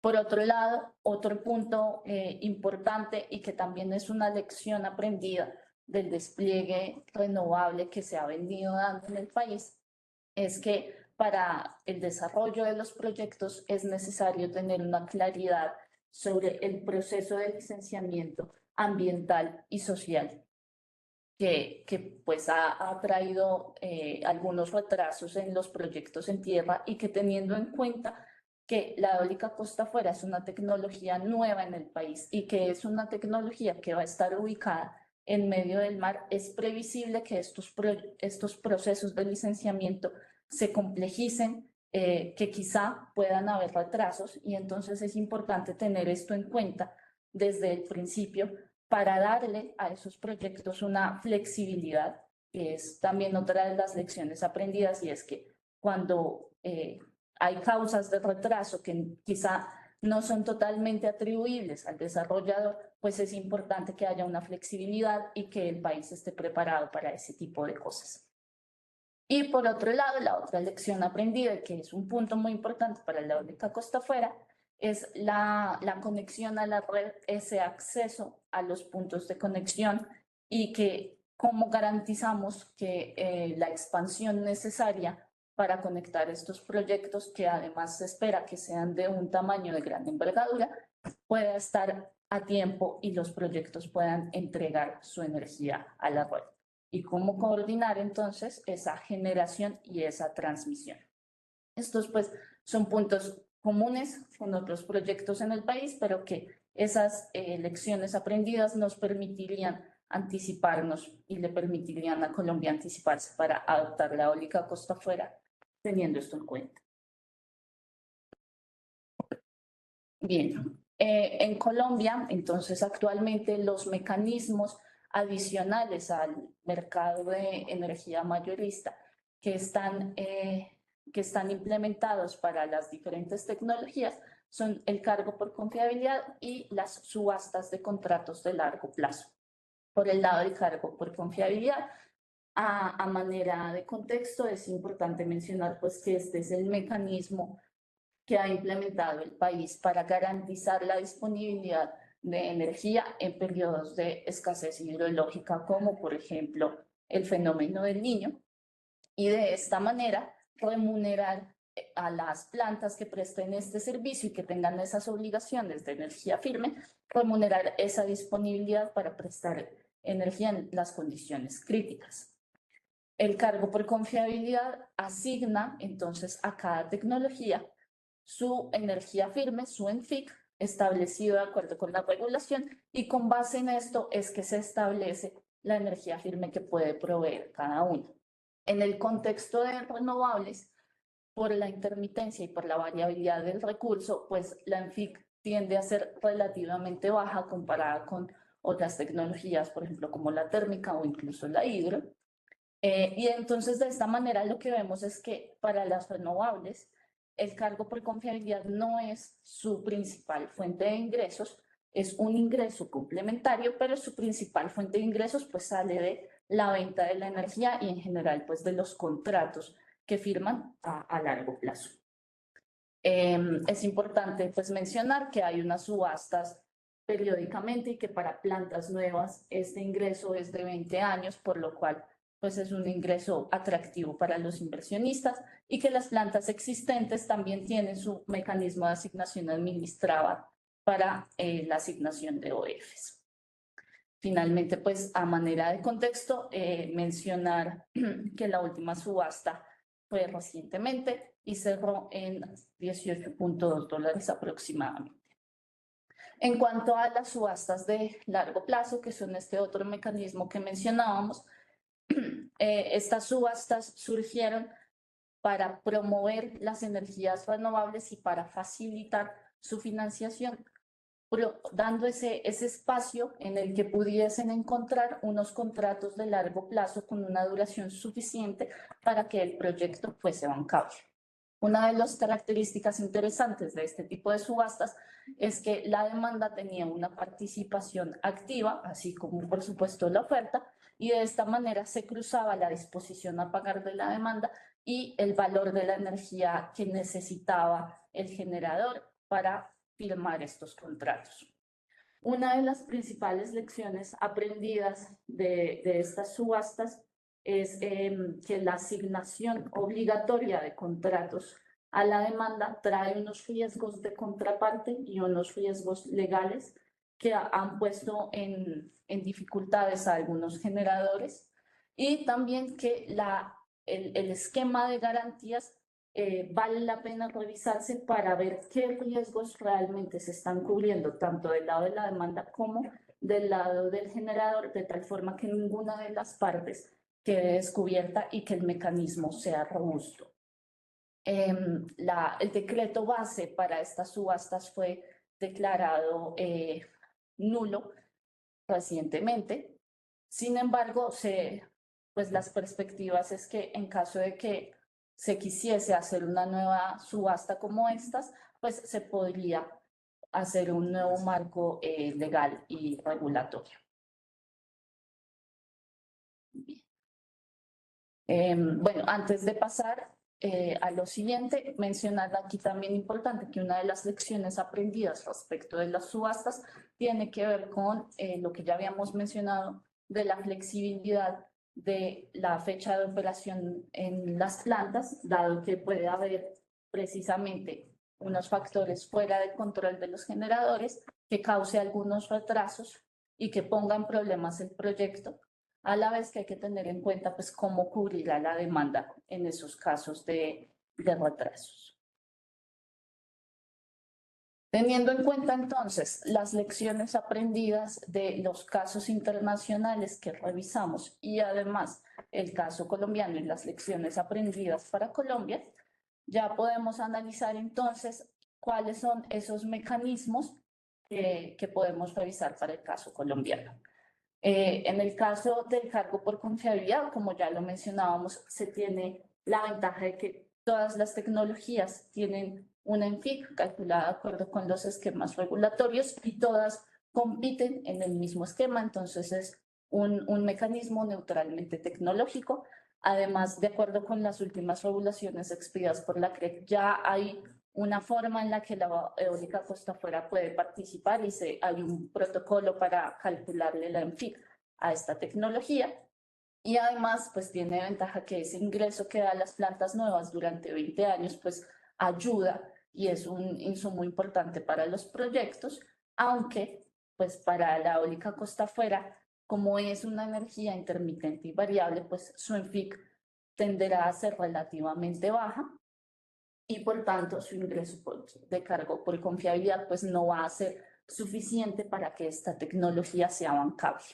Por otro lado, otro punto importante y que también es una lección aprendida del despliegue renovable que se ha venido dando en el país es que para el desarrollo de los proyectos es necesario tener una claridad sobre el proceso de licenciamiento ambiental y social que pues ha traído algunos retrasos en los proyectos en tierra y que teniendo en cuenta que la eólica costa afuera es una tecnología nueva en el país y que es una tecnología que va a estar ubicada en medio del mar, es previsible que estos procesos de licenciamiento se complejicen, que quizá puedan haber retrasos y entonces es importante tener esto en cuenta desde el principio para darle a esos proyectos una flexibilidad, que es también otra de las lecciones aprendidas, y es que cuando hay causas de retraso que quizá no son totalmente atribuibles al desarrollador, pues es importante que haya una flexibilidad y que el país esté preparado para ese tipo de cosas. Y por otro lado, la otra lección aprendida, que es un punto muy importante para la eólica costa afuera, es la conexión a la red, ese acceso a los puntos de conexión y que cómo garantizamos que la expansión necesaria para conectar estos proyectos, que además se espera que sean de un tamaño de gran envergadura, pueda estar a tiempo y los proyectos puedan entregar su energía a la red. Y cómo coordinar entonces esa generación y esa transmisión. Estos pues son puntos comunes con otros proyectos en el país, pero que esas lecciones aprendidas nos permitirían anticiparnos y le permitirían a Colombia anticiparse para adoptar la eólica costa afuera, teniendo esto en cuenta. Bien, en Colombia, entonces actualmente los mecanismos adicionales al mercado de energía mayorista que están implementados para las diferentes tecnologías son el cargo por confiabilidad y las subastas de contratos de largo plazo. Por el lado del cargo por confiabilidad, a manera de contexto, es importante mencionar pues que este es el mecanismo que ha implementado el país para garantizar la disponibilidad de energía en periodos de escasez hidrológica, como por ejemplo el fenómeno del Niño, y de esta manera remunerar a las plantas que presten este servicio y que tengan esas obligaciones de energía firme, remunerar esa disponibilidad para prestar energía en las condiciones críticas. El cargo por confiabilidad asigna entonces a cada tecnología su energía firme, su ENFIC, establecido de acuerdo con la regulación, y con base en esto es que se establece la energía firme que puede proveer cada uno. En el contexto de renovables, por la intermitencia y por la variabilidad del recurso, pues la ENFIC tiende a ser relativamente baja comparada con otras tecnologías, por ejemplo, como la térmica o incluso la hidro. Y entonces de esta manera lo que vemos es que para las renovables, el cargo por confiabilidad no es su principal fuente de ingresos, es un ingreso complementario, pero su principal fuente de ingresos pues sale de la venta de la energía y en general pues de los contratos que firman a largo plazo. Es importante pues mencionar que hay unas subastas periódicamente y que para plantas nuevas este ingreso es de 20 años, por lo cual pues es un ingreso atractivo para los inversionistas, y que las plantas existentes también tienen su mecanismo de asignación administrada para la asignación de OEFs. Finalmente, pues a manera de contexto, mencionar que la última subasta fue recientemente y cerró en $18.2 aproximadamente. En cuanto a las subastas de largo plazo, que son este otro mecanismo que mencionábamos, estas subastas surgieron para promover las energías renovables y para facilitar su financiación, dando ese espacio en el que pudiesen encontrar unos contratos de largo plazo con una duración suficiente para que el proyecto fuese bancable. Una de las características interesantes de este tipo de subastas es que la demanda tenía una participación activa, así como por supuesto la oferta, y de esta manera se cruzaba la disposición a pagar de la demanda y el valor de la energía que necesitaba el generador para firmar estos contratos. Una de las principales lecciones aprendidas de estas subastas es que la asignación obligatoria de contratos a la demanda trae unos riesgos de contraparte y unos riesgos legales que han puesto en dificultades a algunos generadores, y también que el esquema de garantías vale la pena revisarse para ver qué riesgos realmente se están cubriendo, tanto del lado de la demanda como del lado del generador, de tal forma que ninguna de las partes quede descubierta y que el mecanismo sea robusto. El decreto base para estas subastas fue declarado nulo recientemente. Sin embargo, pues las perspectivas es que en caso de que se quisiese hacer una nueva subasta como estas, pues se podría hacer un nuevo marco legal y regulatorio. Bueno, antes de pasar a lo siguiente, mencionar aquí también importante que una de las lecciones aprendidas respecto de las subastas tiene que ver con lo que ya habíamos mencionado de la flexibilidad de la fecha de operación en las plantas, dado que puede haber precisamente unos factores fuera del control de los generadores que cause algunos retrasos y que pongan problemas el proyecto, a la vez que hay que tener en cuenta pues cómo cubrirá la demanda en esos casos de retrasos. Teniendo en cuenta entonces las lecciones aprendidas de los casos internacionales que revisamos y además el caso colombiano y las lecciones aprendidas para Colombia, ya podemos analizar entonces cuáles son esos mecanismos que podemos revisar para el caso colombiano. En el caso del cargo por confiabilidad, como ya lo mencionábamos, se tiene la ventaja de que todas las tecnologías tienen una ENFIC calculada de acuerdo con los esquemas regulatorios y todas compiten en el mismo esquema, entonces es un mecanismo neutralmente tecnológico. Además, de acuerdo con las últimas regulaciones expedidas por la CREC, ya hay una forma en la que la eólica costa afuera puede participar y hay un protocolo para calcularle la ENFIC a esta tecnología. Y además, pues tiene ventaja que ese ingreso que da a las plantas nuevas durante 20 años, pues ayuda y es un insumo importante para los proyectos, aunque pues para la eólica costa afuera, como es una energía intermitente y variable, pues su ENFIC tenderá a ser relativamente baja y por tanto su ingreso de cargo por confiabilidad pues no va a ser suficiente para que esta tecnología sea bancable.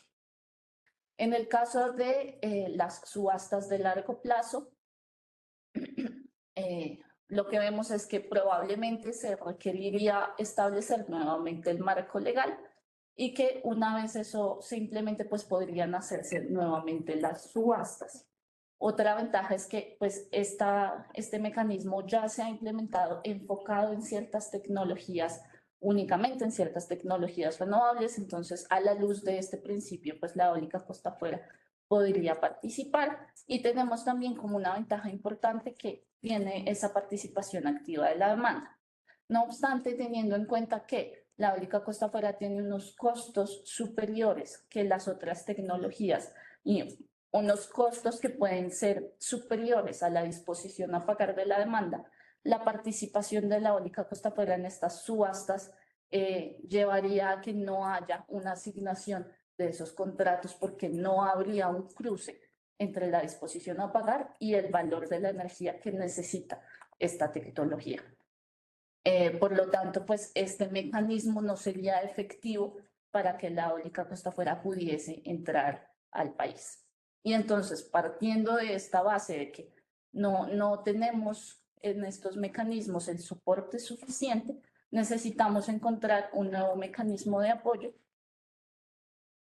En el caso de las subastas de largo plazo, lo que vemos es que probablemente se requeriría establecer nuevamente el marco legal y que una vez eso se implemente, pues podrían hacerse nuevamente las subastas. Otra ventaja es que pues este mecanismo ya se ha implementado enfocado en ciertas tecnologías, únicamente en ciertas tecnologías renovables, entonces a la luz de este principio, pues la eólica costa afuera podría participar y tenemos también como una ventaja importante que tiene esa participación activa de la demanda. No obstante, teniendo en cuenta que la eólica costa afuera tiene unos costos superiores que las otras tecnologías y unos costos que pueden ser superiores a la disposición a pagar de la demanda, la participación de la eólica costa afuera en estas subastas llevaría a que no haya una asignación de esos contratos porque no habría un cruce entre la disposición a pagar y el valor de la energía que necesita esta tecnología. Por lo tanto, pues este mecanismo no sería efectivo para que la eólica costa afuera pudiese entrar al país. Y entonces, partiendo de esta base de que no tenemos en estos mecanismos el soporte suficiente, necesitamos encontrar un nuevo mecanismo de apoyo.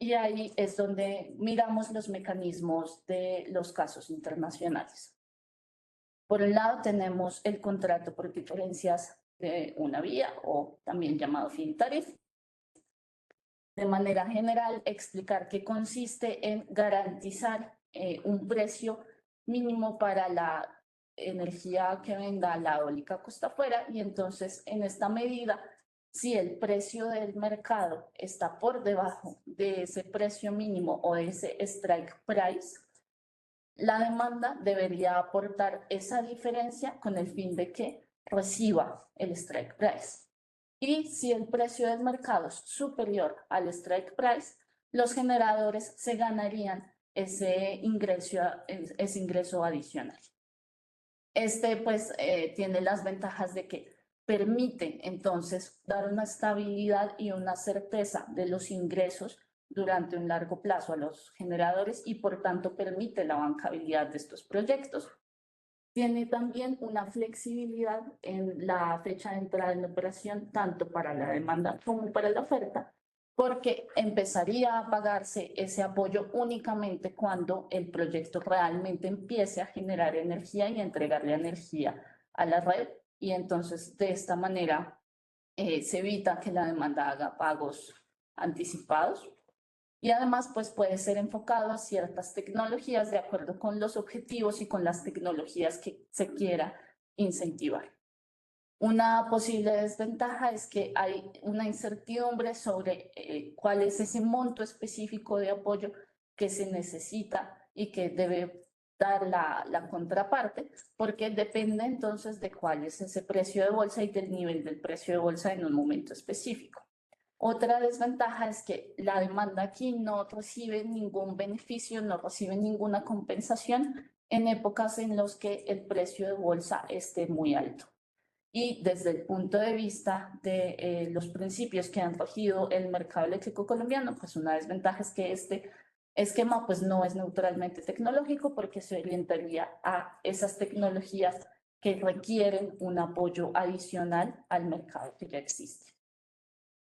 Y ahí es donde miramos los mecanismos de los casos internacionales. Por un lado tenemos el contrato por diferencias de una vía o también llamado feed tariff. De manera general, explicar qué consiste en garantizar un precio mínimo para la energía que venda la eólica costa afuera y entonces en esta medida si el precio del mercado está por debajo de ese precio mínimo o de ese strike price, la demanda debería aportar esa diferencia con el fin de que reciba el strike price. Y si el precio del mercado es superior al strike price, los generadores se ganarían ese ingreso adicional. Pues tiene las ventajas de que permite entonces dar una estabilidad y una certeza de los ingresos durante un largo plazo a los generadores y por tanto permite la bancabilidad de estos proyectos. Tiene también una flexibilidad en la fecha de entrada en operación tanto para la demanda como para la oferta, porque empezaría a pagarse ese apoyo únicamente cuando el proyecto realmente empiece a generar energía y a entregarle energía a la red, y entonces de esta manera se evita que la demanda haga pagos anticipados. Y además, pues puede ser enfocado a ciertas tecnologías de acuerdo con los objetivos y con las tecnologías que se quiera incentivar. Una posible desventaja es que hay una incertidumbre sobre cuál es ese monto específico de apoyo que se necesita y que debe dar la contraparte, porque depende entonces de cuál es ese precio de bolsa y del nivel del precio de bolsa en un momento específico. Otra desventaja es que la demanda aquí no recibe ningún beneficio, no recibe ninguna compensación en épocas en las que el precio de bolsa esté muy alto. Y desde el punto de vista de los principios que han regido el mercado eléctrico colombiano, pues una desventaja es que este esquema pues no es neutralmente tecnológico porque se orientaría a esas tecnologías que requieren un apoyo adicional al mercado que ya existe.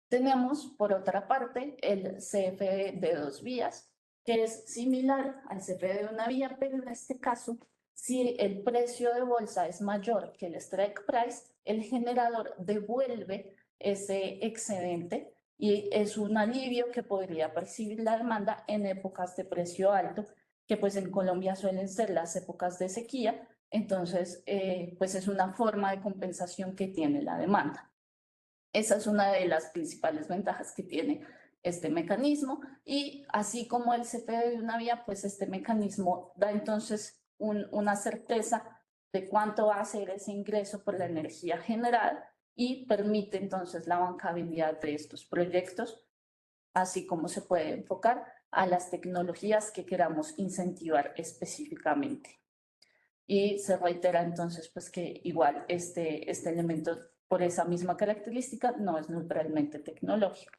Tenemos, por otra parte, el CFE de 2 vías, que es similar al CFE de una vía, pero en este caso, si el precio de bolsa es mayor que el strike price, el generador devuelve ese excedente y es un alivio que podría percibir la demanda en épocas de precio alto, que pues en Colombia suelen ser las épocas de sequía. Entonces, pues es una forma de compensación que tiene la demanda. Esa es una de las principales ventajas que tiene este mecanismo, y así como el CFE de una vía, pues este mecanismo da entonces una certeza de cuánto va a ser ese ingreso por la energía generada y permite entonces la bancabilidad de estos proyectos, así como se puede enfocar a las tecnologías que queramos incentivar específicamente. Y se reitera entonces pues que igual este elemento, por esa misma característica, no es neutralmente tecnológico.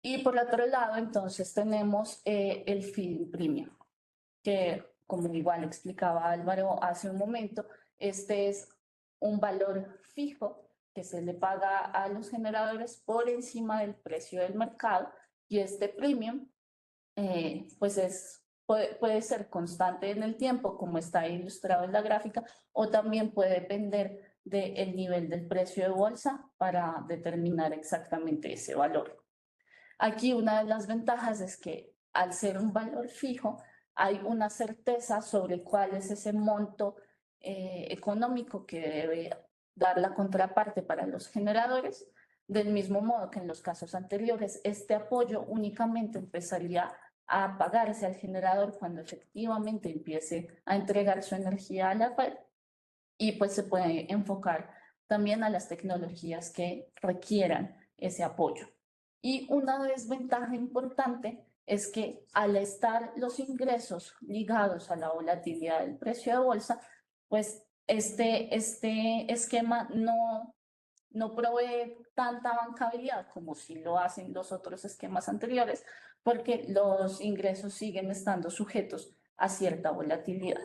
Y por otro lado, entonces tenemos el feed-in premium, que como igual explicaba Álvaro hace un momento, este es un valor fijo que se le paga a los generadores por encima del precio del mercado, y este premium pues puede ser constante en el tiempo, como está ilustrado en la gráfica, o también puede depender del nivel del precio de bolsa para determinar exactamente ese valor. Aquí una de las ventajas es que al ser un valor fijo, hay una certeza sobre cuál es ese monto económico que debe dar la contraparte para los generadores. Del mismo modo que en los casos anteriores, este apoyo únicamente empezaría a pagarse al generador cuando efectivamente empiece a entregar su energía a la red, y pues se puede enfocar también a las tecnologías que requieran ese apoyo. Y una desventaja importante es que al estar los ingresos ligados a la volatilidad del precio de bolsa, pues este esquema no provee tanta bancabilidad como si lo hacen los otros esquemas anteriores, porque los ingresos siguen estando sujetos a cierta volatilidad.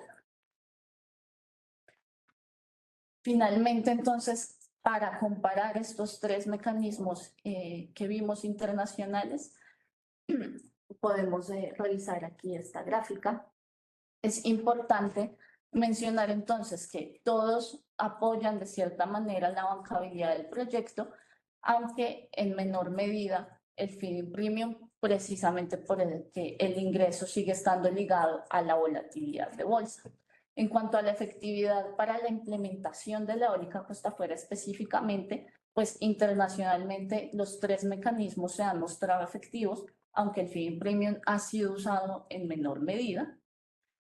Finalmente, entonces, para comparar estos tres mecanismos que vimos internacionales, podemos revisar aquí esta gráfica. Es importante mencionar entonces que todos apoyan de cierta manera la bancabilidad del proyecto, aunque en menor medida el feed-in premium, precisamente por el que el ingreso sigue estando ligado a la volatilidad de bolsa. En cuanto a la efectividad para la implementación de la eólica costa afuera específicamente, pues internacionalmente los 3 mecanismos se han mostrado efectivos, aunque el feed-in premium ha sido usado en menor medida.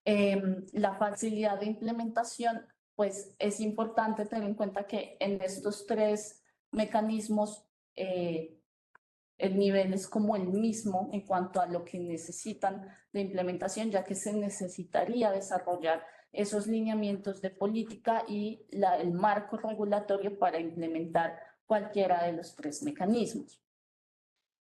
La facilidad de implementación, pues es importante tener en cuenta que en estos 3 mecanismos el nivel es como el mismo en cuanto a lo que necesitan de implementación, ya que se necesitaría desarrollar esos lineamientos de política y el marco regulatorio para implementar cualquiera de los 3 mecanismos.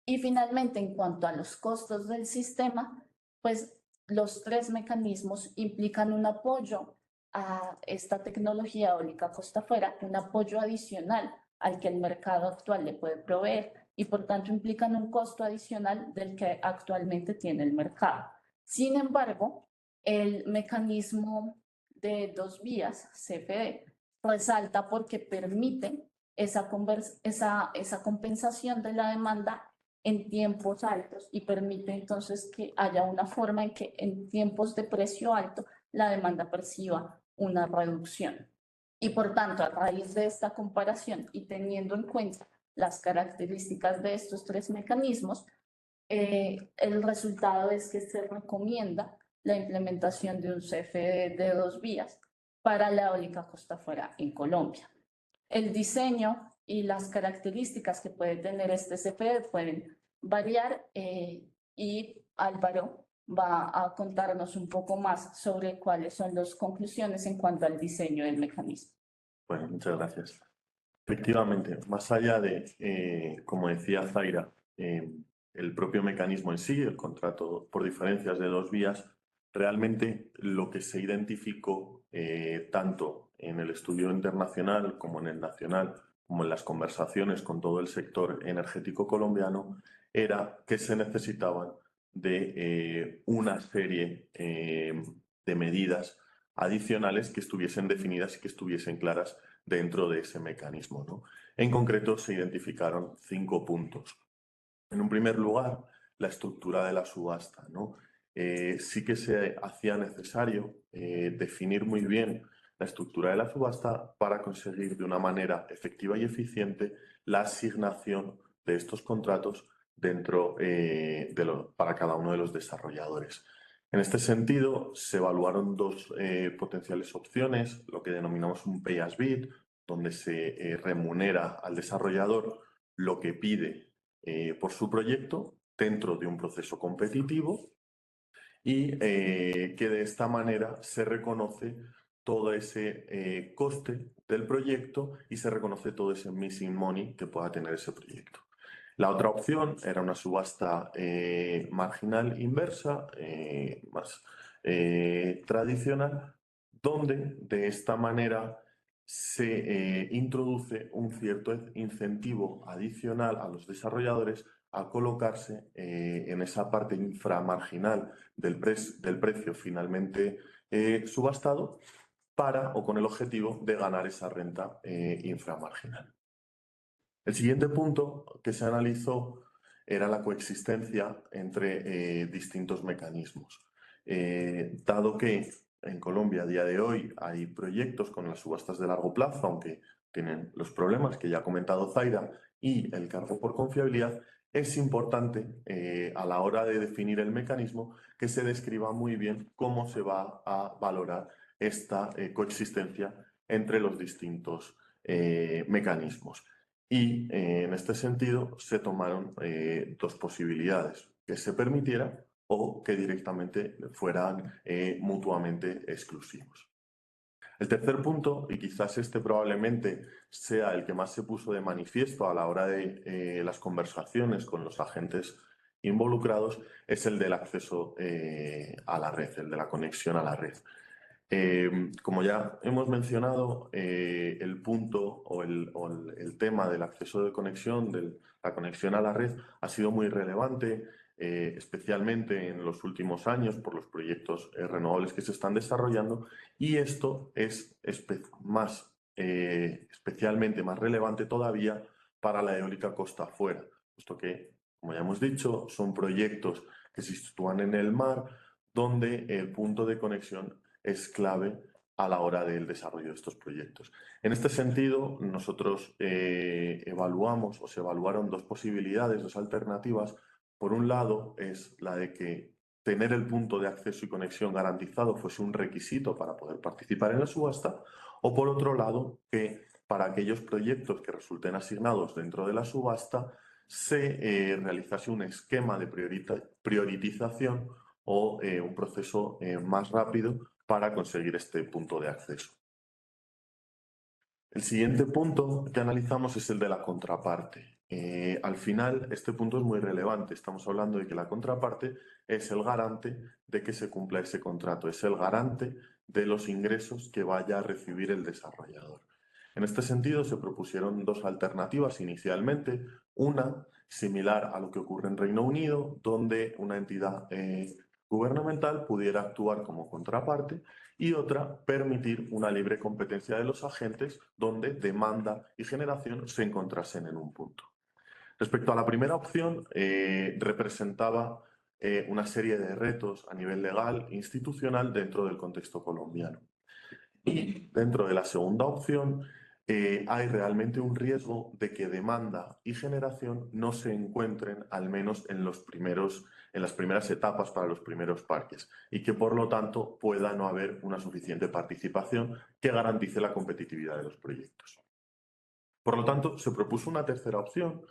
Y finalmente, en cuanto a los costos del sistema, pues los 3 mecanismos implican un apoyo a esta tecnología eólica costa afuera, un apoyo adicional al que el mercado actual le puede proveer y por tanto implican un costo adicional del que actualmente tiene el mercado. Sin embargo, el mecanismo de 2 vías, CFD, resalta porque permite esa compensación de la demanda en tiempos altos y permite entonces que haya una forma en que en tiempos de precio alto la demanda perciba una reducción. Y por tanto, a raíz de esta comparación y teniendo en cuenta las características de estos 3 mecanismos, el resultado es que se recomienda la implementación de un CFD de 2 vías para la eólica costa afuera en Colombia. El diseño y las características que puede tener este CFD pueden variar y Álvaro va a contarnos un poco más sobre cuáles son las conclusiones en cuanto al diseño del mecanismo. Bueno, muchas gracias. Efectivamente, más allá de, como decía Zaira, el propio mecanismo en sí, el contrato por diferencias de 2 vías, realmente lo que se identificó tanto en el estudio internacional como en el nacional, como en las conversaciones con todo el sector energético colombiano, era que se necesitaban de una serie de medidas adicionales que estuviesen definidas y que estuviesen claras dentro de ese mecanismo, ¿no? En concreto, se identificaron 5 puntos. En un primer lugar, la estructura de la subasta, ¿no? Sí que se hacía necesario definir muy bien la estructura de la subasta para conseguir de una manera efectiva y eficiente la asignación de estos contratos dentro para cada uno de los desarrolladores. En este sentido, se evaluaron 2 potenciales opciones, lo que denominamos un pay as bid, donde se remunera al desarrollador lo que pide por su proyecto dentro de un proceso competitivo y que de esta manera se reconoce todo ese coste del proyecto y se reconoce todo ese missing money que pueda tener ese proyecto. La otra opción era una subasta marginal inversa, más tradicional, donde de esta manera se introduce un cierto incentivo adicional a los desarrolladores a colocarse en esa parte inframarginal del precio finalmente subastado para o con el objetivo de ganar esa renta inframarginal. El siguiente punto que se analizó era la coexistencia entre distintos mecanismos. Dado que en Colombia a día de hoy hay proyectos con las subastas de largo plazo, aunque tienen los problemas que ya ha comentado Zaira, y el cargo por confiabilidad, es importante a la hora de definir el mecanismo que se describa muy bien cómo se va a valorar esta coexistencia entre los distintos mecanismos. Y en este sentido se tomaron 2 posibilidades, que se permitiera o que directamente fueran mutuamente exclusivos. El tercer punto, y quizás este probablemente sea el que más se puso de manifiesto a la hora de las conversaciones con los agentes involucrados, es el del acceso a la red, el de la conexión a la red. Como ya hemos mencionado, el punto o el tema del acceso de conexión, de la conexión a la red, ha sido muy relevante, especialmente en los últimos años por los proyectos renovables que se están desarrollando, y esto es especialmente más relevante todavía para la eólica costa afuera, puesto que, como ya hemos dicho, son proyectos que se sitúan en el mar, donde el punto de conexión es clave a la hora del desarrollo de estos proyectos. En este sentido, nosotros evaluamos o se evaluaron dos posibilidades, dos alternativas. Por un lado, es la de que tener el punto de acceso y conexión garantizado fuese un requisito para poder participar en la subasta, o por otro lado, que para aquellos proyectos que resulten asignados dentro de la subasta se realizase un esquema de priorización o un proceso más rápido para conseguir este punto de acceso. El siguiente punto que analizamos es el de la contraparte. Al final, este punto es muy relevante. Estamos hablando de que la contraparte es el garante de que se cumpla ese contrato, es el garante de los ingresos que vaya a recibir el desarrollador. En este sentido, se propusieron dos alternativas inicialmente. Una, similar a lo que ocurre en Reino Unido, donde una entidad gubernamental pudiera actuar como contraparte, y otra, permitir una libre competencia de los agentes donde demanda y generación se encontrasen en un punto. Respecto a la primera opción, representaba una serie de retos a nivel legal e institucional dentro del contexto colombiano. Y dentro de la segunda opción, hay realmente un riesgo de que demanda y generación no se encuentren, al menos en las primeras etapas para los primeros parques, y que por lo tanto pueda no haber una suficiente participación que garantice la competitividad de los proyectos. Por lo tanto, se propuso una tercera opción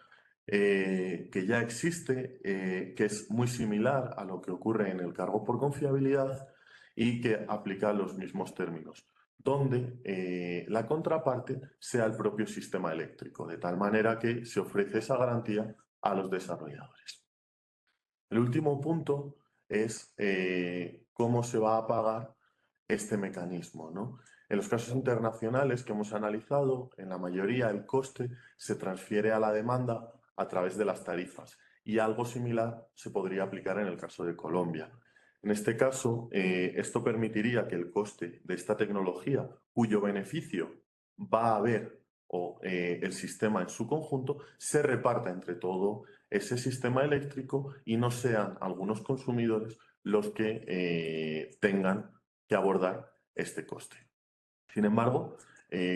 que ya existe, que es muy similar a lo que ocurre en el cargo por confiabilidad y que aplica los mismos términos, donde la contraparte sea el propio sistema eléctrico, de tal manera que se ofrece esa garantía a los desarrolladores. El último punto es cómo se va a pagar este mecanismo, ¿no? En los casos internacionales que hemos analizado, en la mayoría el coste se transfiere a la demanda a través de las tarifas, y algo similar se podría aplicar en el caso de Colombia. En este caso, esto permitiría que el coste de esta tecnología, cuyo beneficio va a haber o el sistema en su conjunto, se reparta entre todo ese sistema eléctrico y no sean algunos consumidores los que tengan que abordar este coste. Sin embargo,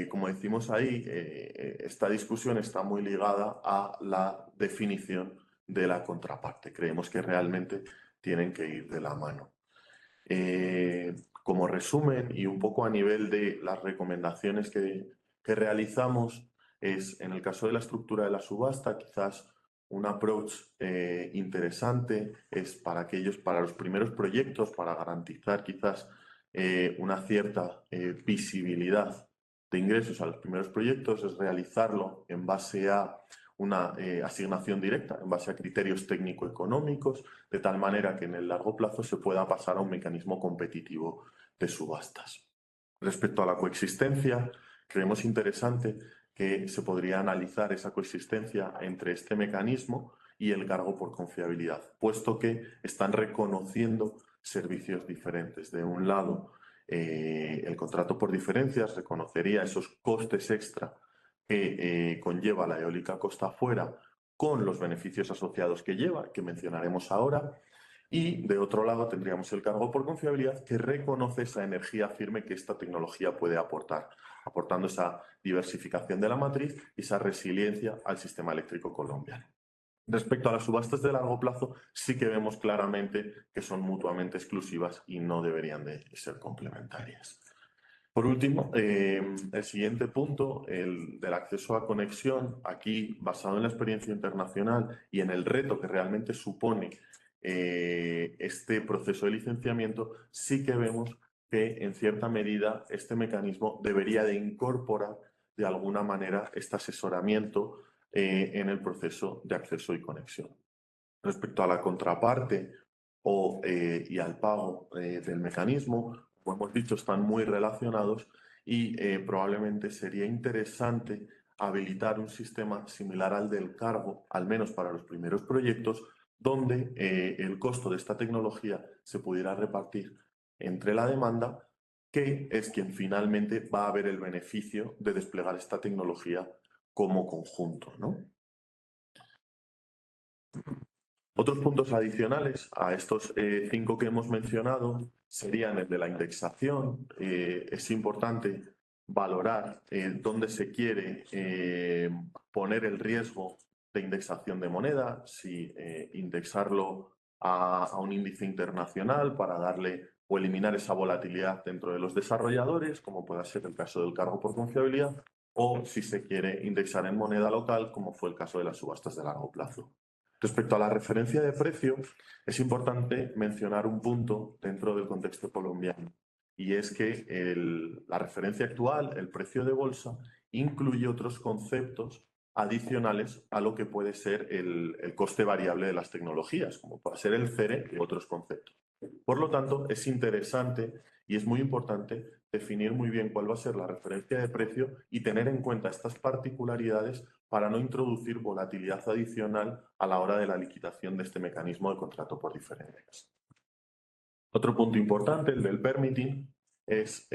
como decimos ahí, esta discusión está muy ligada a la definición de la contraparte. Creemos que realmente tienen que ir de la mano. Como resumen y un poco a nivel de las recomendaciones que realizamos, es en el caso de la estructura de la subasta, quizás un approach interesante es para los primeros proyectos, para garantizar quizás una cierta visibilidad de ingresos a los primeros proyectos, es realizarlo en base a una asignación directa, en base a criterios técnico-económicos, de tal manera que en el largo plazo se pueda pasar a un mecanismo competitivo de subastas. Respecto a la coexistencia, creemos interesante que se podría analizar esa coexistencia entre este mecanismo y el cargo por confiabilidad, puesto que están reconociendo servicios diferentes. De un lado, el contrato por diferencias reconocería esos costes extra que conlleva la eólica costa afuera con los beneficios asociados que lleva, que mencionaremos ahora. Y de otro lado tendríamos el cargo por confiabilidad, que reconoce esa energía firme que esta tecnología puede aportar, aportando esa diversificación de la matriz y esa resiliencia al sistema eléctrico colombiano. Respecto a las subastas de largo plazo, sí que vemos claramente que son mutuamente exclusivas y no deberían de ser complementarias. Por último, el siguiente punto, el del acceso a conexión, aquí basado en la experiencia internacional y en el reto que realmente supone este proceso de licenciamiento, sí que vemos que en cierta medida este mecanismo debería de incorporar de alguna manera este asesoramiento en el proceso de acceso y conexión. Respecto a la contraparte y al pago del mecanismo, como hemos dicho, están muy relacionados y probablemente sería interesante habilitar un sistema similar al del cargo, al menos para los primeros proyectos, donde el costo de esta tecnología se pudiera repartir entre la demanda, que es quien finalmente va a ver el beneficio de desplegar esta tecnología como conjunto, ¿no? Otros puntos adicionales a estos 5 que hemos mencionado serían el de la indexación. Es importante valorar dónde se quiere poner el riesgo de indexación de moneda, si indexarlo a un índice internacional para darle o eliminar esa volatilidad dentro de los desarrolladores, como pueda ser el caso del cargo por confiabilidad, o si se quiere indexar en moneda local, como fue el caso de las subastas de largo plazo. Respecto a la referencia de precio, es importante mencionar un punto dentro del contexto colombiano, y es que la referencia actual, el precio de bolsa, incluye otros conceptos adicionales a lo que puede ser el coste variable de las tecnologías, como puede ser el CERE y otros conceptos. Por lo tanto, es interesante y es muy importante definir muy bien cuál va a ser la referencia de precio y tener en cuenta estas particularidades para no introducir volatilidad adicional a la hora de la liquidación de este mecanismo de contrato por diferencias. Otro punto importante, el del permitting, es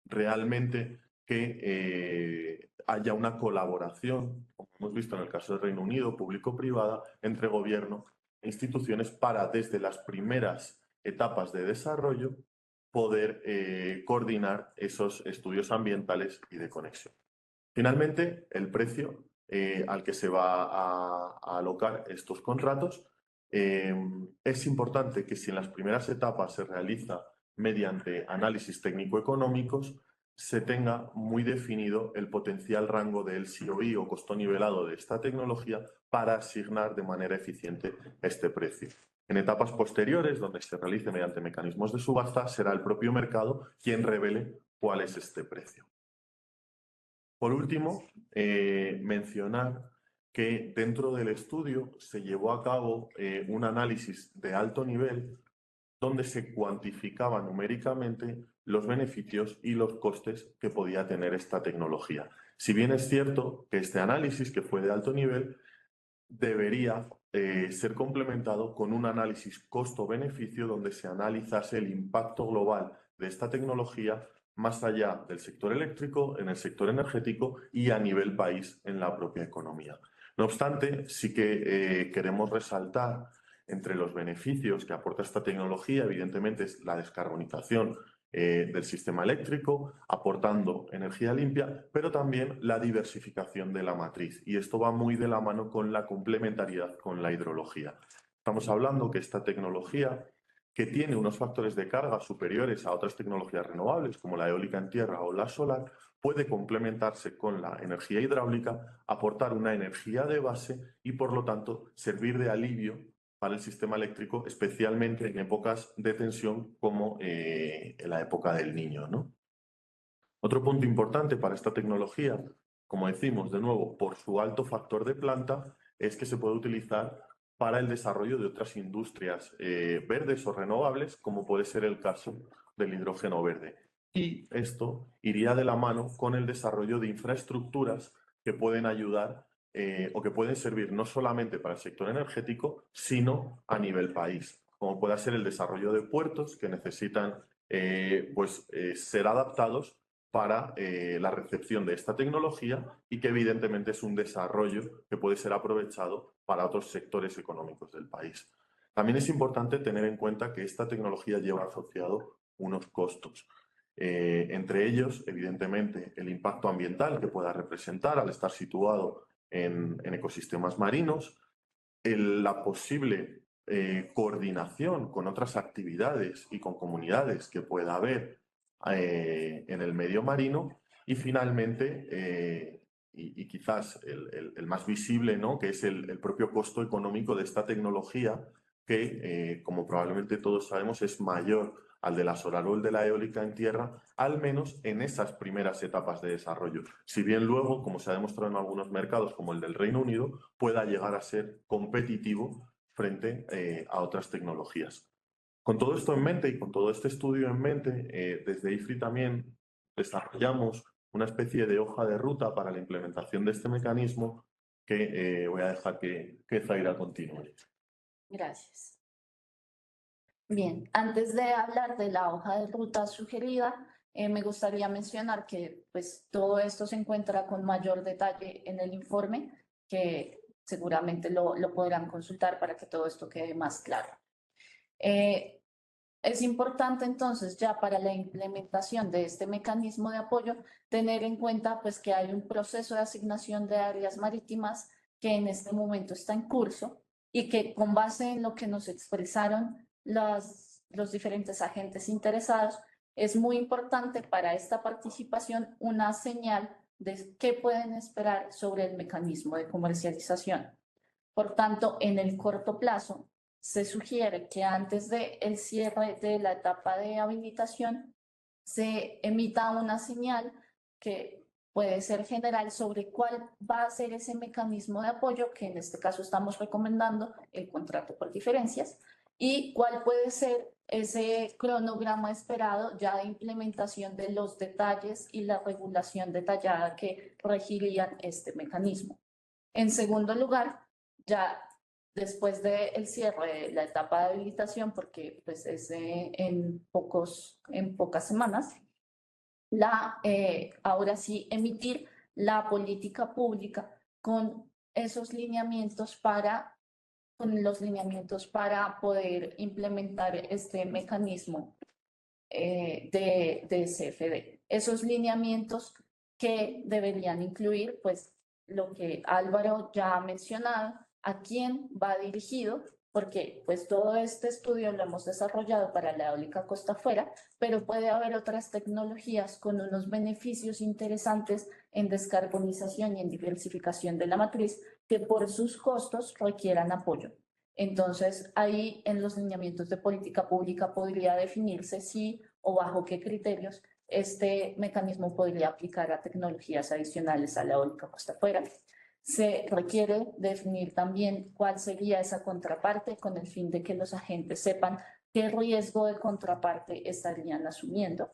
realmente que haya una colaboración, como hemos visto en el caso del Reino Unido, público-privada, entre gobierno e instituciones para, desde las primeras etapas de desarrollo, poder coordinar esos estudios ambientales y de conexión. Finalmente, el precio al que se va a alocar estos contratos. Es importante que si en las primeras etapas se realiza mediante análisis técnico-económicos, se tenga muy definido el potencial rango del COI o costo nivelado de esta tecnología para asignar de manera eficiente este precio. En etapas posteriores, donde se realice mediante mecanismos de subasta, será el propio mercado quien revele cuál es este precio. Por último, mencionar que dentro del estudio se llevó a cabo un análisis de alto nivel donde se cuantificaba numéricamente los beneficios y los costes que podía tener esta tecnología. Si bien es cierto que este análisis, que fue de alto nivel, debería ser complementado con un análisis costo-beneficio donde se analizase el impacto global de esta tecnología más allá del sector eléctrico, en el sector energético y a nivel país en la propia economía. No obstante, sí que queremos resaltar entre los beneficios que aporta esta tecnología, evidentemente, es la descarbonización del sistema eléctrico, aportando energía limpia, pero también la diversificación de la matriz. Y esto va muy de la mano con la complementariedad con la hidrología. Estamos hablando que esta tecnología, que tiene unos factores de carga superiores a otras tecnologías renovables, como la eólica en tierra o la solar, puede complementarse con la energía hidráulica, aportar una energía de base y, por lo tanto, servir de alivio para el sistema eléctrico, especialmente en épocas de tensión como en la época del Niño, ¿no? Otro punto importante para esta tecnología, como decimos de nuevo, por su alto factor de planta, es que se puede utilizar para el desarrollo de otras industrias verdes o renovables, como puede ser el caso del hidrógeno verde. Y esto iría de la mano con el desarrollo de infraestructuras que pueden ayudar o que pueden servir no solamente para el sector energético, sino a nivel país, como puede ser el desarrollo de puertos que necesitan ser adaptados para la recepción de esta tecnología y que evidentemente es un desarrollo que puede ser aprovechado para otros sectores económicos del país. También es importante tener en cuenta que esta tecnología lleva asociado unos costos. Entre ellos, evidentemente, el impacto ambiental que pueda representar al estar situado en ecosistemas marinos, la posible coordinación con otras actividades y con comunidades que pueda haber en el medio marino y finalmente, y quizás el más visible, ¿no?, que es el propio costo económico de esta tecnología que, como probablemente todos sabemos, es mayor al de la solar o el de la eólica en tierra, al menos en esas primeras etapas de desarrollo. Si bien luego, como se ha demostrado en algunos mercados, como el del Reino Unido, pueda llegar a ser competitivo frente a otras tecnologías. Con todo esto en mente y con todo este estudio en mente, desde IFRI también desarrollamos una especie de hoja de ruta para la implementación de este mecanismo que voy a dejar que Zaira continúe. Gracias. Bien, antes de hablar de la hoja de ruta sugerida, me gustaría mencionar que pues, todo esto se encuentra con mayor detalle en el informe, que seguramente lo podrán consultar para que todo esto quede más claro. Es importante entonces ya para la implementación de este mecanismo de apoyo tener en cuenta pues que hay un proceso de asignación de áreas marítimas que en este momento está en curso y que con base en lo que nos expresaron los diferentes agentes interesados, es muy importante para esta participación una señal de qué pueden esperar sobre el mecanismo de comercialización. Por tanto, en el corto plazo, se sugiere que antes del cierre de la etapa de habilitación se emita una señal que puede ser general sobre cuál va a ser ese mecanismo de apoyo, que en este caso estamos recomendando el contrato por diferencias, y cuál puede ser ese cronograma esperado ya de implementación de los detalles y la regulación detallada que regirían este mecanismo. En segundo lugar, ya después del cierre de la etapa de habilitación, porque pues es en pocas semanas, ahora sí emitir la política pública con esos lineamientos con los lineamientos para poder implementar este mecanismo de CFD. Esos lineamientos que deberían incluir, pues, lo que Álvaro ya ha mencionado, a quién va dirigido, porque pues todo este estudio lo hemos desarrollado para la eólica costa afuera, pero puede haber otras tecnologías con unos beneficios interesantes en descarbonización y en diversificación de la matriz que por sus costos requieran apoyo. Entonces, ahí en los lineamientos de política pública podría definirse si o bajo qué criterios este mecanismo podría aplicar a tecnologías adicionales a la eólica costa afuera. Se requiere definir también cuál sería esa contraparte con el fin de que los agentes sepan qué riesgo de contraparte estarían asumiendo.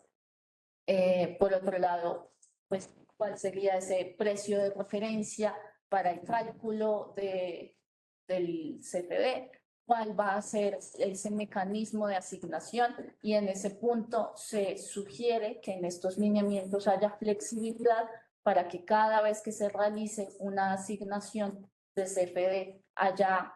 Por otro lado, pues, cuál sería ese precio de referencia para el cálculo del CFD, cuál va a ser ese mecanismo de asignación, y en ese punto se sugiere que en estos lineamientos haya flexibilidad para que cada vez que se realice una asignación de CFD haya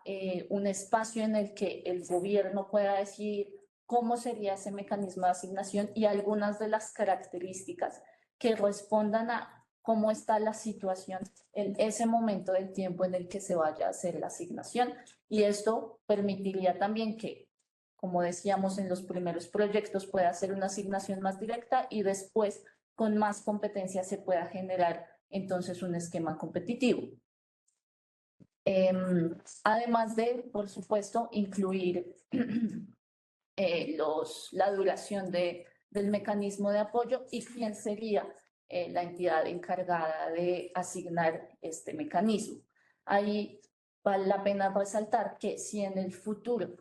un espacio en el que el gobierno pueda decidir cómo sería ese mecanismo de asignación y algunas de las características que respondan a cómo está la situación en ese momento del tiempo en el que se vaya a hacer la asignación. Y esto permitiría también que, como decíamos en los primeros proyectos, pueda hacer una asignación más directa y después con más competencia se pueda generar entonces un esquema competitivo. Además de, por supuesto, incluir la duración del mecanismo de apoyo y quién sería la entidad encargada de asignar este mecanismo. Ahí vale la pena resaltar que si en el futuro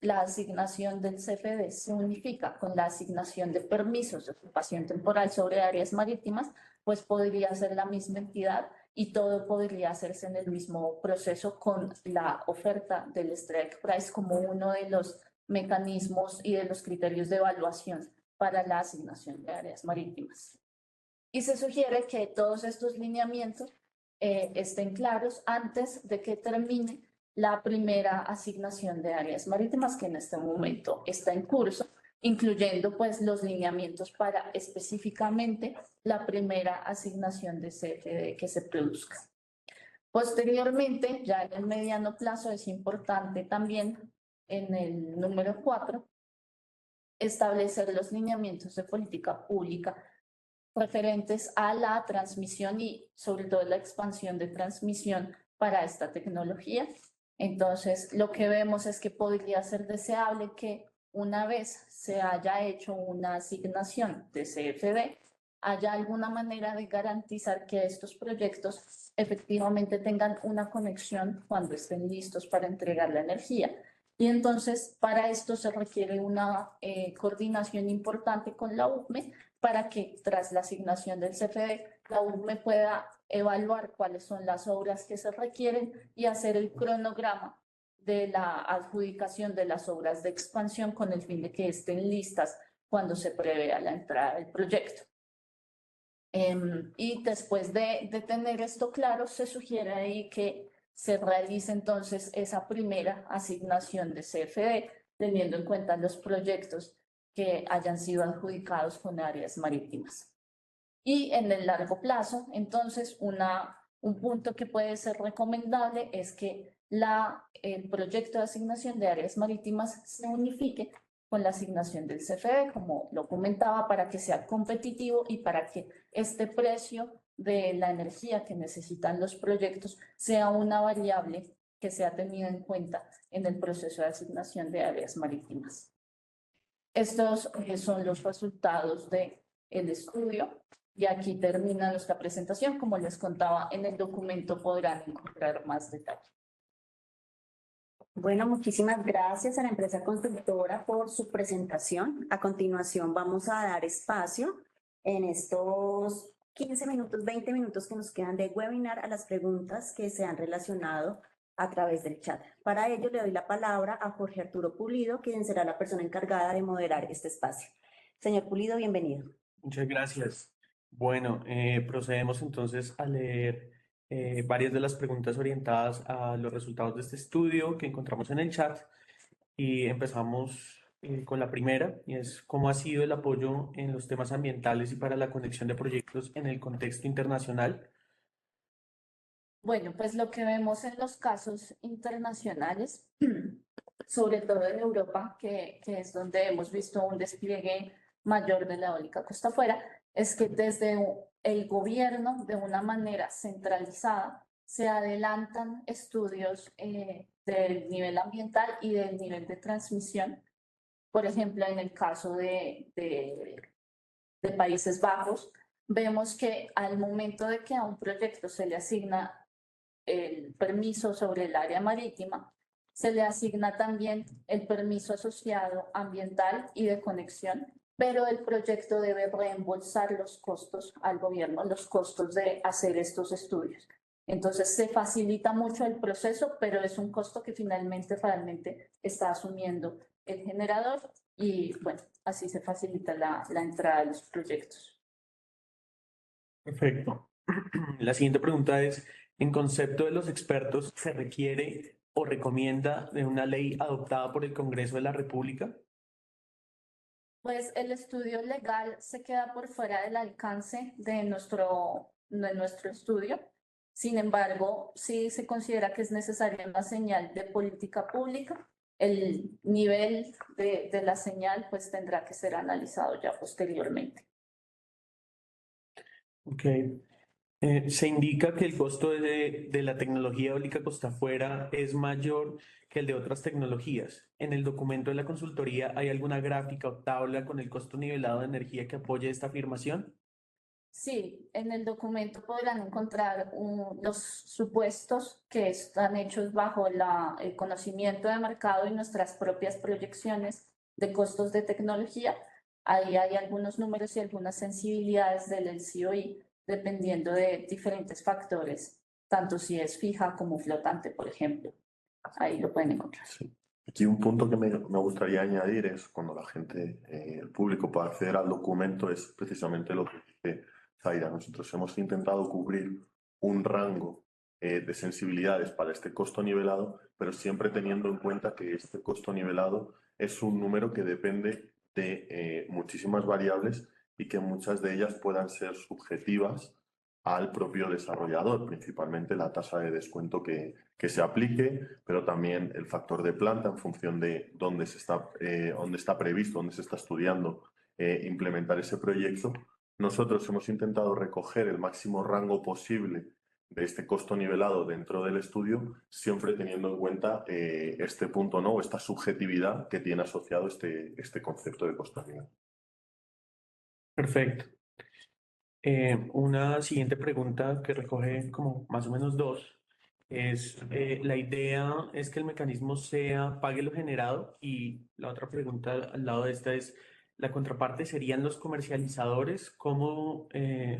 la asignación del CFD se unifica con la asignación de permisos de ocupación temporal sobre áreas marítimas, pues podría ser la misma entidad y todo podría hacerse en el mismo proceso con la oferta del strike price como uno de los mecanismos y de los criterios de evaluación para la asignación de áreas marítimas. Y se sugiere que todos estos lineamientos estén claros antes de que termine la primera asignación de áreas marítimas, que en este momento está en curso, incluyendo pues los lineamientos para específicamente la primera asignación de CFD que se produzca. Posteriormente, ya en el mediano plazo, es importante también en el número 4 establecer los lineamientos de política pública referentes a la transmisión y sobre todo la expansión de transmisión para esta tecnología. Entonces, lo que vemos es que podría ser deseable que una vez se haya hecho una asignación de CFD, haya alguna manera de garantizar que estos proyectos efectivamente tengan una conexión cuando estén listos para entregar la energía. Y entonces, para esto se requiere una coordinación importante con la UCME para que tras la asignación del CFD, la UCME pueda evaluar cuáles son las obras que se requieren y hacer el cronograma de la adjudicación de las obras de expansión con el fin de que estén listas cuando se prevea la entrada del proyecto. Y después de tener esto claro, se sugiere ahí que se realice entonces esa primera asignación de CFD teniendo en cuenta los proyectos que hayan sido adjudicados con áreas marítimas. Y en el largo plazo, entonces, un punto que puede ser recomendable es que el proyecto de asignación de áreas marítimas se unifique con la asignación del CFE, como lo comentaba, para que sea competitivo y para que este precio de la energía que necesitan los proyectos sea una variable que sea tenida en cuenta en el proceso de asignación de áreas marítimas. Estos son los resultados del estudio y aquí termina nuestra presentación. Como les contaba, en el documento podrán encontrar más detalles. Bueno, muchísimas gracias a la empresa constructora por su presentación. A continuación vamos a dar espacio en estos 15 minutos, 20 minutos que nos quedan de webinar a las preguntas que se han relacionado a través del chat. Para ello le doy la palabra a Jorge Arturo Pulido, quien será la persona encargada de moderar este espacio. Señor Pulido, bienvenido. Muchas gracias. Bueno, procedemos entonces a leer varias de las preguntas orientadas a los resultados de este estudio que encontramos en el chat y empezamos con la primera, y es ¿cómo ha sido el apoyo en los temas ambientales y para la conexión de proyectos en el contexto internacional? Bueno, pues lo que vemos en los casos internacionales, sobre todo en Europa, que es donde hemos visto un despliegue mayor de la eólica costa afuera, es que desde el gobierno, de una manera centralizada, se adelantan estudios del nivel ambiental y del nivel de transmisión. Por ejemplo, en el caso de Países Bajos, vemos que al momento de que a un proyecto se le asigna el permiso sobre el área marítima, se le asigna también el permiso asociado ambiental y de conexión, pero el proyecto debe reembolsar los costos al gobierno, los costos de hacer estos estudios. Entonces se facilita mucho el proceso, pero es un costo que finalmente realmente está asumiendo el generador y bueno, así se facilita la entrada de los proyectos. Perfecto. La siguiente pregunta es, en concepto de los expertos, ¿se requiere o recomienda de una ley adoptada por el Congreso de la República? Pues el estudio legal se queda por fuera del alcance de nuestro estudio. Sin embargo, sí se considera que es necesaria una señal de política pública. El nivel de la señal pues tendrá que ser analizado ya posteriormente. Ok. Se indica que el costo de la tecnología eólica costa afuera es mayor que el de otras tecnologías. ¿En el documento de la consultoría hay alguna gráfica o tabla con el costo nivelado de energía que apoye esta afirmación? Sí, en el documento podrán encontrar los supuestos que están hechos bajo el conocimiento de mercado y nuestras propias proyecciones de costos de tecnología. Ahí hay algunos números y algunas sensibilidades del LCOE dependiendo de diferentes factores, tanto si es fija como flotante, por ejemplo. Ahí lo pueden encontrar. Sí. Aquí un punto que me gustaría añadir es cuando la gente, el público puede acceder al documento, es precisamente lo que dice Zaira. Nosotros hemos intentado cubrir un rango de sensibilidades para este costo nivelado, pero siempre teniendo en cuenta que este costo nivelado es un número que depende de muchísimas variables y que muchas de ellas puedan ser subjetivas al propio desarrollador, principalmente la tasa de descuento que se aplique, pero también el factor de planta en función de dónde está previsto, dónde se está estudiando implementar ese proyecto. Nosotros hemos intentado recoger el máximo rango posible de este costo nivelado dentro del estudio, siempre teniendo en cuenta este punto, ¿no? Esta subjetividad que tiene asociado este concepto de costo nivelado. Perfecto. Una siguiente pregunta que recoge como más o menos dos es, la idea es que el mecanismo sea pague lo generado, y la otra pregunta al lado de esta es, la contraparte serían los comercializadores, ¿cómo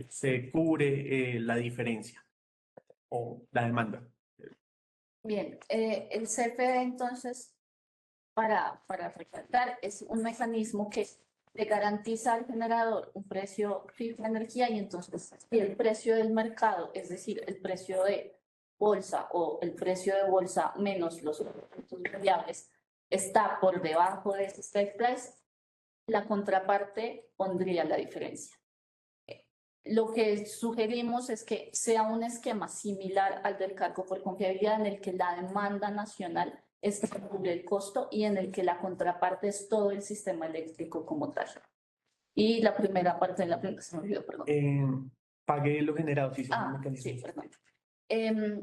se cubre la diferencia o la demanda? Bien, el CFE entonces, para recalcar, es un mecanismo que le garantiza al generador un precio fijo de energía y entonces si el precio del mercado, es decir, el precio de bolsa o el precio de bolsa menos los otros variables, está por debajo de ese strike price, la contraparte pondría la diferencia. Lo que sugerimos es que sea un esquema similar al del cargo por confiabilidad, en el que la demanda nacional es que cubre el costo y en el que la contraparte es todo el sistema eléctrico como tal. Y la primera parte de la pregunta se me olvidó, perdón. Pague lo generado, sí, son Sí, mecanismos. perdón.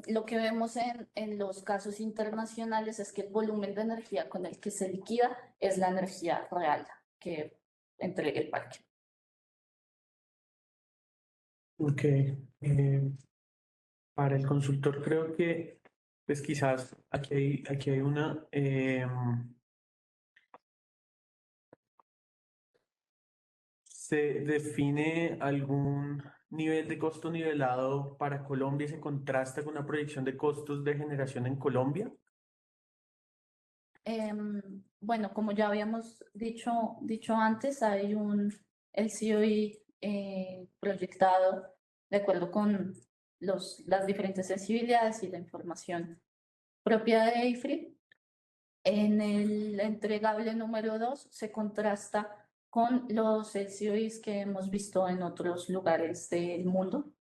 Lo que vemos en los casos internacionales es que el volumen de energía con el que se liquida es la energía real que entrega el parque. Ok. Para el consultor creo que, pues quizás aquí hay una... ¿se define algún nivel de costo nivelado para Colombia y se contrasta con una proyección de costos de generación en Colombia? Bueno, como ya habíamos dicho antes, hay un LCOE proyectado de acuerdo con las diferentes sensibilidades y la información propia de IFRI. En el entregable número 2 se contrasta con los LCOEs que hemos visto en otros lugares del mundo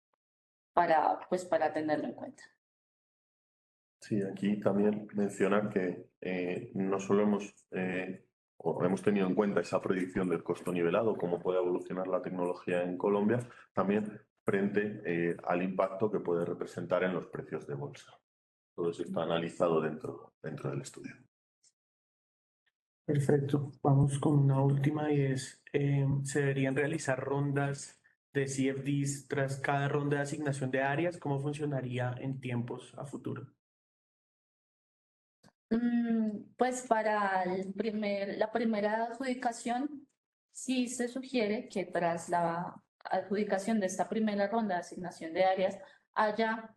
para tenerlo en cuenta. Sí, aquí también mencionar que no solo hemos tenido en cuenta esa proyección del costo nivelado, cómo puede evolucionar la tecnología en Colombia, también frente al impacto que puede representar en los precios de bolsa. Todo eso está analizado dentro del estudio. Perfecto. Vamos con una última y es, ¿se deberían realizar rondas de CFDs tras cada ronda de asignación de áreas? ¿Cómo funcionaría en tiempos a futuro? Pues para la primera adjudicación, sí se sugiere que tras la adjudicación de esta primera ronda de asignación de áreas haya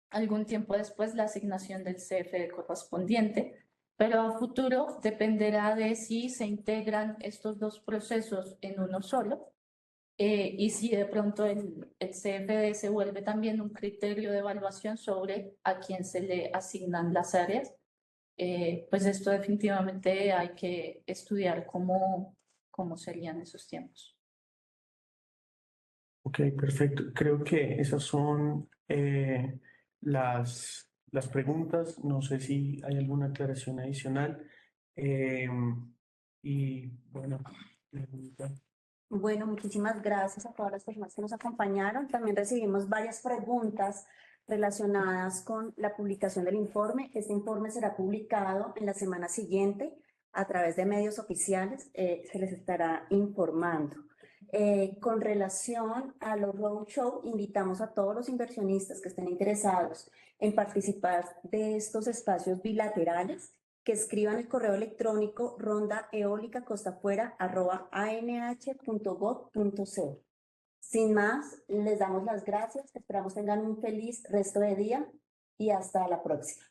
algún tiempo después la asignación del CFD correspondiente, pero a futuro dependerá de si se integran estos dos procesos en uno solo y si de pronto el CFD se vuelve también un criterio de evaluación sobre a quién se le asignan las áreas. Pues esto definitivamente hay que estudiar cómo serían esos tiempos. Ok, perfecto. Creo que esas son las preguntas. No sé si hay alguna aclaración adicional. Y bueno, Bueno, muchísimas gracias a todas las personas que nos acompañaron. También recibimos varias preguntas relacionadas con la publicación del informe. Este informe será publicado en la semana siguiente a través de medios oficiales. Se les estará informando. Con relación a los roadshow, invitamos a todos los inversionistas que estén interesados en participar de estos espacios bilaterales que escriban el correo electrónico rondaeólicacostafuera@anh.gov.co. Sin más, les damos las gracias. Esperamos tengan un feliz resto de día y hasta la próxima.